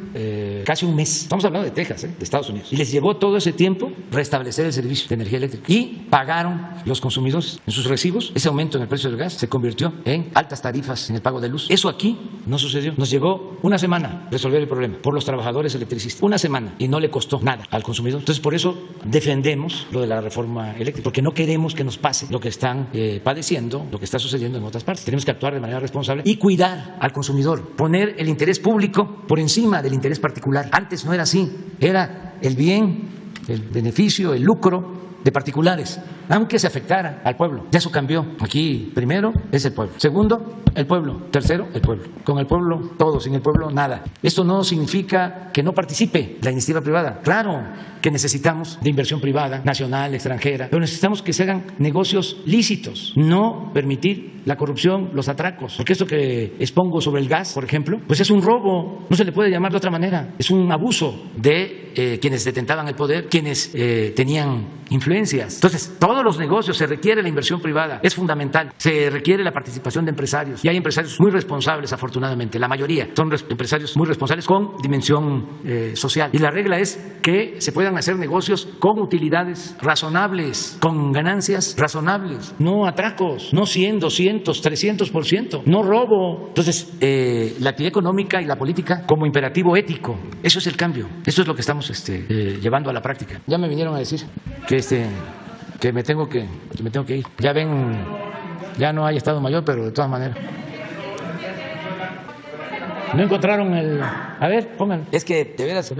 [SPEAKER 1] casi un mes. Estamos hablando de Texas, de Estados Unidos. Y les llevó todo ese tiempo restablecer el servicio de energía eléctrica. Y pagaron los consumidores en sus recibos. Ese aumento en el precio del gas se convirtió en altas tarifas en el pago de luz. Eso aquí no sucedió. Nos llevó una semana resolver el problema por los trabajadores electricistas. Una semana. Y no le costó nada al consumidor. Entonces, por eso defendemos lo de la reforma eléctrica. Porque no queremos que nos pase lo que están padeciendo, lo que está sucediendo en otras partes. Tenemos que actuar de manera responsable y cuidar al consumidor. Poner el interés público por encima del interés particular. Antes no era así. Era el bien, el beneficio, el lucro de particulares, aunque se afectara al pueblo. Ya eso cambió. Aquí, primero, es el pueblo. Segundo, el pueblo. Tercero, el pueblo. Con el pueblo, todo. Sin el pueblo, nada. Esto no significa que no participe la iniciativa privada. Claro que necesitamos de inversión privada, nacional, extranjera, pero necesitamos que se hagan negocios lícitos, no permitir la corrupción, los atracos. Porque esto que expongo sobre el gas, por ejemplo, pues es un robo. No se le puede llamar de otra manera. Es un abuso de quienes detentaban el poder, quienes tenían influencias. Entonces, todos los negocios se requiere la inversión privada, es fundamental. Se requiere la participación de empresarios y hay empresarios muy responsables, afortunadamente. La mayoría son empresarios muy responsables con dimensión social. Y la regla es que se puedan hacer negocios con utilidades razonables, con ganancias razonables, no atracos, no 100, 200, 300%, no robo. Entonces, la actividad económica y la política como imperativo ético, eso es el cambio. Eso es lo que estamos llevando a la práctica. Ya me vinieron a decir que me tengo que ir. Ya ven, ya no hay Estado Mayor, pero de todas maneras. No encontraron el A ver, pónganlo. Es que, de veras,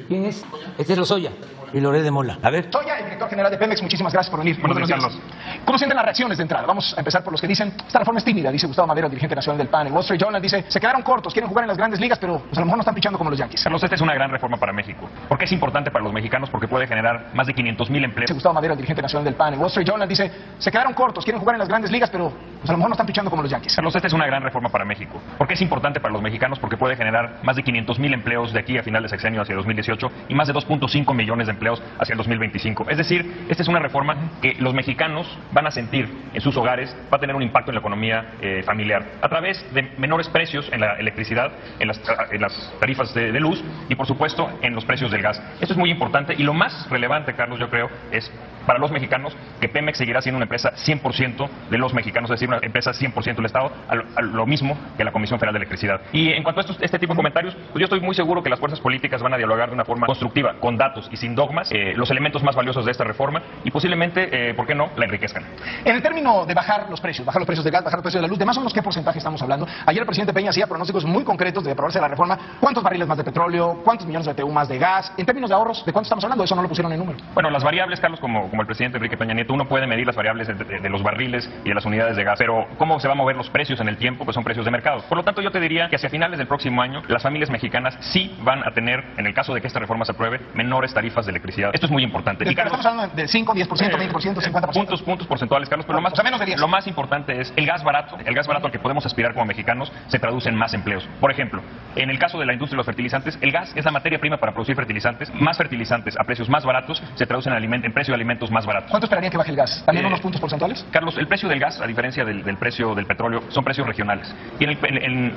[SPEAKER 1] ¿quién es? Este es Lozoya y Loret de Mola. A ver.
[SPEAKER 7] Lozoya, el director general de Pemex, muchísimas gracias por venir.
[SPEAKER 8] Buenos días, Carlos.
[SPEAKER 7] ¿Cómo sienten las reacciones de entrada? Vamos a empezar por los que dicen, esta reforma es tímida, dice Gustavo Madero, el dirigente nacional del PAN. El Wall Street Journal dice, se quedaron cortos, quieren jugar en las grandes ligas, pero pues, a lo mejor no están pichando como los Yankees.
[SPEAKER 8] Carlos, esta es una gran reforma para México. ¿Por qué es importante para los mexicanos? Porque puede generar más de 500,000 empleos.
[SPEAKER 7] Dice Gustavo Madero, el dirigente nacional del PAN. El Wall Street Journal dice, se quedaron cortos, quieren jugar en las grandes ligas, pero pues, a lo mejor no están pichando como los Yankees.
[SPEAKER 8] Carlos, esta es una gran reforma para México. ¿Por qué es importante para los mexicanos? Porque puede generar más de 500,000 empleos de aquí a final de sexenio hacia 2018 y más de 2.5 millones de empleos hacia el 2025. Es decir, esta es una reforma que los mexicanos van a sentir en sus hogares, va a tener un impacto en la economía familiar a través de menores precios en la electricidad, en las tarifas de luz y, por supuesto, en los precios del gas. Esto es muy importante y lo más relevante, Carlos, yo creo, es para los mexicanos que Pemex seguirá siendo una empresa 100% de los mexicanos, es decir, una empresa 100% del Estado, a lo mismo que la Comisión Federal de Electricidad. Y en cuanto a este tipo de comentarios, pues yo estoy muy seguro que las fuerzas políticas van a dialogar de una forma constructiva, con datos y sin dogmas, los elementos más valiosos de esta reforma y posiblemente, ¿por qué no?, la enriquezcan.
[SPEAKER 7] En el término de bajar los precios del gas, bajar los precios de la luz, ¿de más o menos qué porcentaje estamos hablando? Ayer el presidente Peña hacía pronósticos muy concretos de aprobarse la reforma. ¿Cuántos barriles más de petróleo? ¿Cuántos millones de BTU más de gas? En términos de ahorros, ¿de cuánto estamos hablando? Eso no lo pusieron en número.
[SPEAKER 8] Bueno, las variables, Carlos, como el presidente Enrique Peña Nieto, uno puede medir las variables de los barriles y de las unidades de gas, pero cómo se van a mover los precios en el tiempo, pues son precios de mercado. Por lo tanto, yo te diría que hacia finales del próximo año, las familias mexicanas sí van a tener, en el caso de que esta reforma se apruebe, menores tarifas de electricidad. Esto es muy importante.
[SPEAKER 7] Y Carlos, estamos hablando del 5, 10%, 20%, 50%.
[SPEAKER 8] Puntos porcentuales, Carlos, pero lo más importante es el gas barato al que podemos aspirar como mexicanos se traduce en más empleos. Por ejemplo, en el caso de la industria de los fertilizantes, el gas es la materia prima para producir fertilizantes. Más fertilizantes a precios más baratos se traducen en precio de alimentos más baratos.
[SPEAKER 7] ¿Cuánto esperarían que baje el gas? ¿También unos puntos porcentuales?
[SPEAKER 8] Carlos, el precio del gas, a diferencia del precio del petróleo, son precios regionales. Y en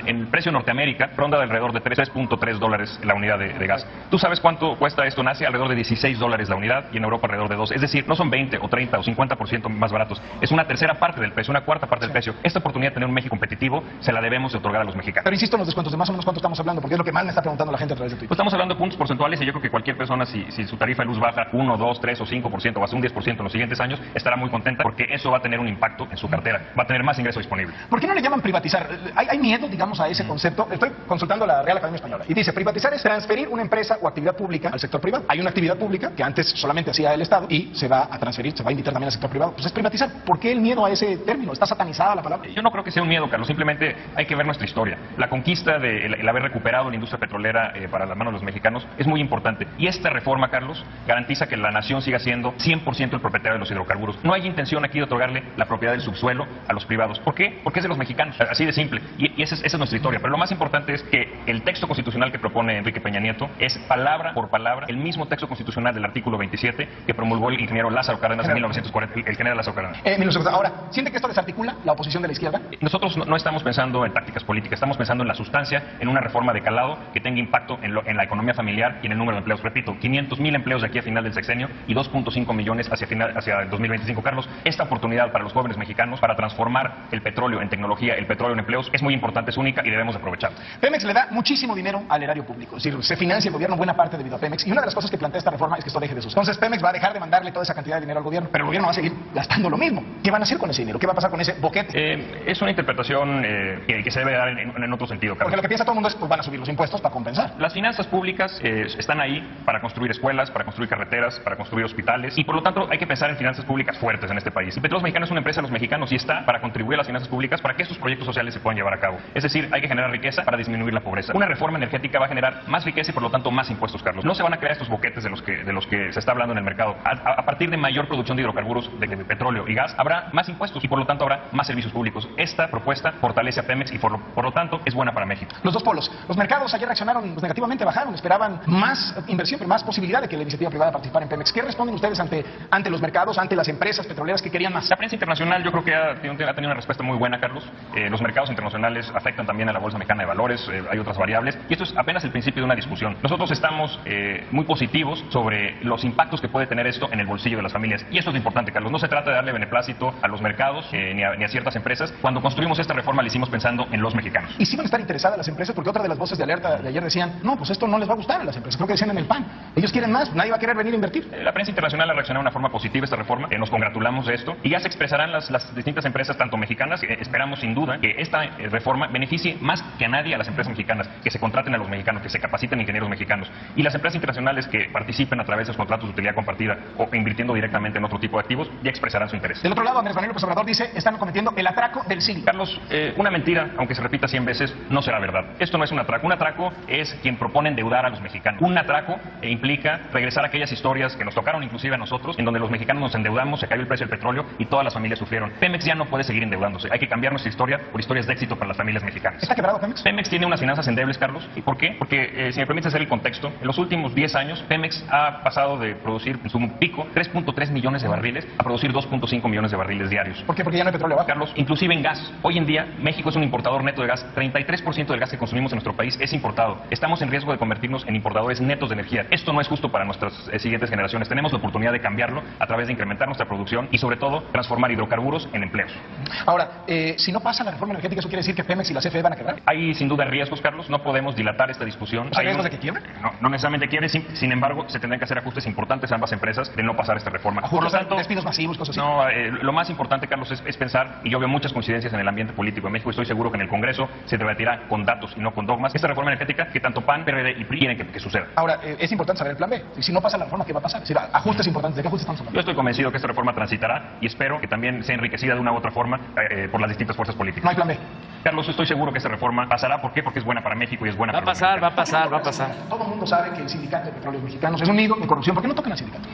[SPEAKER 8] el precio en Norteamérica ronda de alrededor de $3.3 la unidad de gas. ¿Tú sabes cuánto cuesta esto en Asia? Alrededor de $16 la unidad y en Europa alrededor de 2. Es decir, no son 20 o 30 o 50% más baratos. Es una tercera parte del precio, una cuarta parte del precio. Esta oportunidad de tener un México competitivo se la debemos de otorgar a los mexicanos.
[SPEAKER 7] Pero insisto en los descuentos, de más o menos cuánto estamos hablando, porque es lo que más me está preguntando la gente a través de Twitter.
[SPEAKER 8] Pues estamos hablando de puntos porcentuales y yo creo que cualquier persona, si su tarifa de luz baja 1, 2, 3 o 5% o hasta un 10% en los siguientes años, estará muy contenta porque eso va a tener un impacto en su cartera, va a tener más ingreso disponible.
[SPEAKER 7] ¿Por qué no le llaman privatizar? ¿Hay miedo, digamos, a ese concepto? Estoy consultando la Real Academia Española y dice, privatizar es transferir una empresa o actividad pública al sector privado. Hay una actividad pública que antes solamente hacía el Estado y se va a transferir, se va a invitar también al sector privado. Pues es privatizar. ¿Por qué el miedo a ese término? ¿Está satanizada la palabra?
[SPEAKER 8] Yo no creo que sea un miedo, Carlos, simplemente hay que ver nuestra historia. La conquista de el haber recuperado la industria petrolera para las manos de los mexicanos es muy importante. Y esta reforma, Carlos, garantiza que la nación siga siendo 100% el propietario de los hidrocarburos. No hay intención aquí de otorgarle la propiedad del subsuelo a los privados. ¿Por qué? Porque es de los mexicanos, así de simple. Y esa es nuestra historia. Pero lo más importante es que el texto constitucional que propone Enrique Peña Nieto es palabra por palabra el mismo texto constitucional del artículo 27 que promulgó el ingeniero Lázaro Cárdenas en 1940, el general Lázaro Cárdenas.
[SPEAKER 7] Ahora, ¿siente que esto desarticula la oposición de la izquierda?
[SPEAKER 8] Nosotros no estamos pensando en tácticas políticas, estamos pensando en la sustancia, en una reforma de calado que tenga impacto en la economía familiar y en el número de empleos. Repito, 500,000 empleos de aquí a final del sexenio y 2.5 millones hacia el 2025. Carlos, esta oportunidad para los jóvenes mexicanos para transformar el petróleo en tecnología, el petróleo en empleos, es muy importante, es única y debemos aprovecharla.
[SPEAKER 7] Pemex le da muchísimo dinero al erario público, es decir, se financia el gobierno buena parte debido a Pemex y una de las cosas que plantea esta reforma es que esto deje de sus. Entonces Pemex va a dejar de mandarle toda esa cantidad de dinero al gobierno, pero el gobierno va a seguir gastando lo mismo. ¿Qué van a hacer con ese dinero? ¿Qué va a pasar con ese boquete?
[SPEAKER 8] Es una interpretación que se debe dar en otro sentido, Carlos.
[SPEAKER 7] Porque lo que piensa todo el mundo es pues van a subir los impuestos para compensar.
[SPEAKER 8] Las finanzas públicas están ahí para construir escuelas, para construir carreteras, para construir hospitales y por lo tanto hay que pensar en finanzas públicas fuertes en este país. Y Petróleos Mexicanos es una empresa de los mexicanos y está para contribuir a las finanzas públicas para que estos proyectos sociales se puedan llevar a cabo. Es decir, hay que generar riqueza para disminuir la pobreza. Una reforma energética va a generar más riqueza y por lo tanto más impuestos, Carlos. No se van a crear estos boquetes de los que se está hablando en el mercado. A partir de mayor producción de hidrocarburos, de petróleo y gas, habrá más impuestos y por lo tanto habrá más servicios públicos. Esta propuesta fortalece a Pemex y por lo tanto es buena para México.
[SPEAKER 7] Los dos polos. Los mercados ayer reaccionaron negativamente, bajaron, esperaban más inversión, pero más posibilidad de que la iniciativa privada participara en Pemex. ¿Qué responden ustedes ante los mercados, ante las empresas petroleras que querían más?
[SPEAKER 8] La prensa internacional yo creo que ha tenido una respuesta muy buena, Carlos. Los mercados internacionales afectan también a la Bolsa Mexicana de Valores, hay otras variables y esto es apenas el principio de una discusión. Nosotros estamos muy positivos sobre los impactos que puede tener esto en el bolsillo de las familias y esto es lo importante, Carlos. No se trata de darle beneplácito a los mercados ni a ciertas empresas. Cuando construimos esta reforma la hicimos pensando en los mexicanos.
[SPEAKER 7] ¿Y si van a estar interesadas las empresas? Porque otra de las voces de alerta de ayer decían, no, pues esto no les va a gustar a las empresas. Creo que decían en el PAN. Ellos quieren más, nadie va a querer venir a invertir.
[SPEAKER 8] La prensa internacional ha reaccionado una forma positiva esta reforma, nos congratulamos de esto y ya se expresarán las distintas empresas, tanto mexicanas, esperamos sin duda que esta reforma beneficie más que a nadie a las empresas mexicanas, que se contraten a los mexicanos, que se capaciten ingenieros mexicanos, y las empresas internacionales que participen a través de los contratos de utilidad compartida o invirtiendo directamente en otro tipo de activos ya expresarán su interés.
[SPEAKER 7] Del otro lado, Andrés Manuel López Obrador dice, están cometiendo el atraco del siglo.
[SPEAKER 8] Carlos, una mentira, aunque se repita 100 veces, no será verdad. Esto no es un atraco. Un atraco es quien propone endeudar a los mexicanos. Un atraco implica regresar a aquellas historias que nos tocaron inclusive a nosotros, en donde los mexicanos nos endeudamos, se cayó el precio del petróleo y todas las familias sufrieron. Pemex ya no puede seguir endeudándose. Hay que cambiar nuestra historia por historias de éxito para las familias mexicanas.
[SPEAKER 7] ¿Está quebrado Pemex?
[SPEAKER 8] Pemex tiene unas finanzas endebles, Carlos. ¿Y por qué? Porque, si me permite hacer el contexto, en los últimos 10 años, Pemex ha pasado de producir en su pico 3.3 millones de barriles a producir 2.5 millones de barriles diarios.
[SPEAKER 7] ¿Por qué? Porque ya no hay petróleo abajo.
[SPEAKER 8] Carlos, inclusive en gas. Hoy en día, México es un importador neto de gas. 33% del gas que consumimos en nuestro país es importado. Estamos en riesgo de convertirnos en importadores netos de energía. Esto no es justo para nuestras siguientes generaciones. Tenemos la oportunidad de cambiarlo a través de incrementar nuestra producción y, sobre todo, transformar hidrocarburos en empleos.
[SPEAKER 7] Ahora, si no pasa la reforma energética, ¿eso quiere decir que Pemex y la CFE van a quebrar?
[SPEAKER 8] Hay sin duda riesgos, Carlos. No podemos dilatar esta discusión.
[SPEAKER 7] ¿Hay riesgos de que quiebre?
[SPEAKER 8] No necesariamente quiebre. Sin embargo, se tendrán que hacer ajustes importantes a ambas empresas de no pasar esta reforma.
[SPEAKER 7] Por lo tanto, despidos masivos, cosas así.
[SPEAKER 8] No, lo más importante, Carlos, es pensar, y yo veo muchas coincidencias en el ambiente político de México. Estoy seguro que en el Congreso se debatirá con datos y no con dogmas esta reforma energética que tanto PAN, PRD y PRI quieren que suceda.
[SPEAKER 7] Ahora, es importante saber el plan B. Y si no pasa la reforma, ¿qué va a pasar? Es decir, ajustes importantes. ¿De qué ajustes estamos hablando?
[SPEAKER 8] Yo estoy convencido que esta reforma transitará y espero que también sea enriquecida de una u otra forma por las distintas fuerzas políticas.
[SPEAKER 7] No hay plan B.
[SPEAKER 8] Carlos, estoy seguro que esta reforma pasará. ¿Por qué? Porque es buena para México y es buena para los mexicanos.
[SPEAKER 1] Va a pasar.
[SPEAKER 7] Todo el mundo sabe que el Sindicato de Petróleos Mexicanos es un nido de corrupción. ¿Por qué no tocan al sindicato?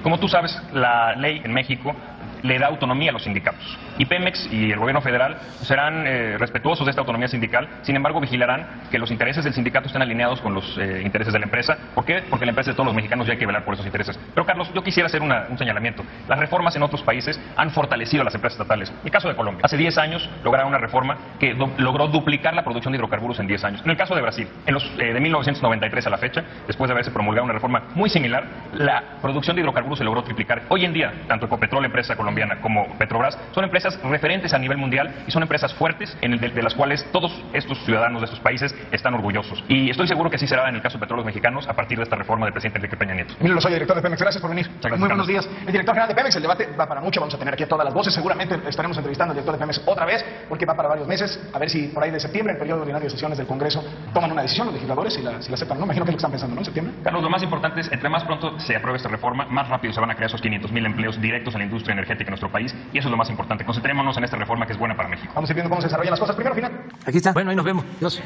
[SPEAKER 8] Como tú sabes, la ley en México le da autonomía a los sindicatos. Y Pemex y el gobierno federal serán respetuosos de esta autonomía sindical, sin embargo vigilarán que los intereses del sindicato estén alineados con los intereses de la empresa. ¿Por qué? Porque la empresa es de todos los mexicanos y hay que velar por esos intereses. Pero Carlos, yo quisiera hacer un señalamiento. Las reformas en otros países han fortalecido a las empresas estatales. El caso de Colombia. Hace 10 años lograron una reforma que logró duplicar la producción de hidrocarburos en 10 años. En el caso de Brasil, de 1993 a la fecha, después de haberse promulgado una reforma muy similar, la producción de hidrocarburos se logró triplicar. Hoy en día, tanto Ecopetrol, empresa colombiana, como Petrobras, son empresas referentes a nivel mundial y son empresas fuertes de las cuales todos estos ciudadanos de estos países están orgullosos. Y estoy seguro que así será en el caso de Petróleos Mexicanos a partir de esta reforma del presidente Enrique Peña Nieto.
[SPEAKER 7] Emilio Lozoya, director de Pemex, gracias por venir.
[SPEAKER 8] Gracias,
[SPEAKER 7] muy buenos días. El director general de Pemex, el debate va para mucho, vamos a tener aquí a todas las voces, seguramente estaremos entrevistando al director de Pemex otra vez, porque va para varios meses, a ver si por ahí de septiembre, en el periodo ordinario de sesiones del Congreso, toman una decisión los legisladores, si la aceptan, ¿no? Imagino que es lo que están pensando, ¿no? En septiembre.
[SPEAKER 8] Carlos, lo más importante es, entre más pronto se apruebe esta reforma, más rápido se van a crear esos 500,000 empleos directos en la industria energética en nuestro país, y eso es lo más importante. Concentrémonos en esta reforma que es buena para México.
[SPEAKER 7] Vamos a ir viendo cómo se desarrollan las cosas. Primero, final.
[SPEAKER 1] Aquí está. Bueno, ahí nos vemos. Dios.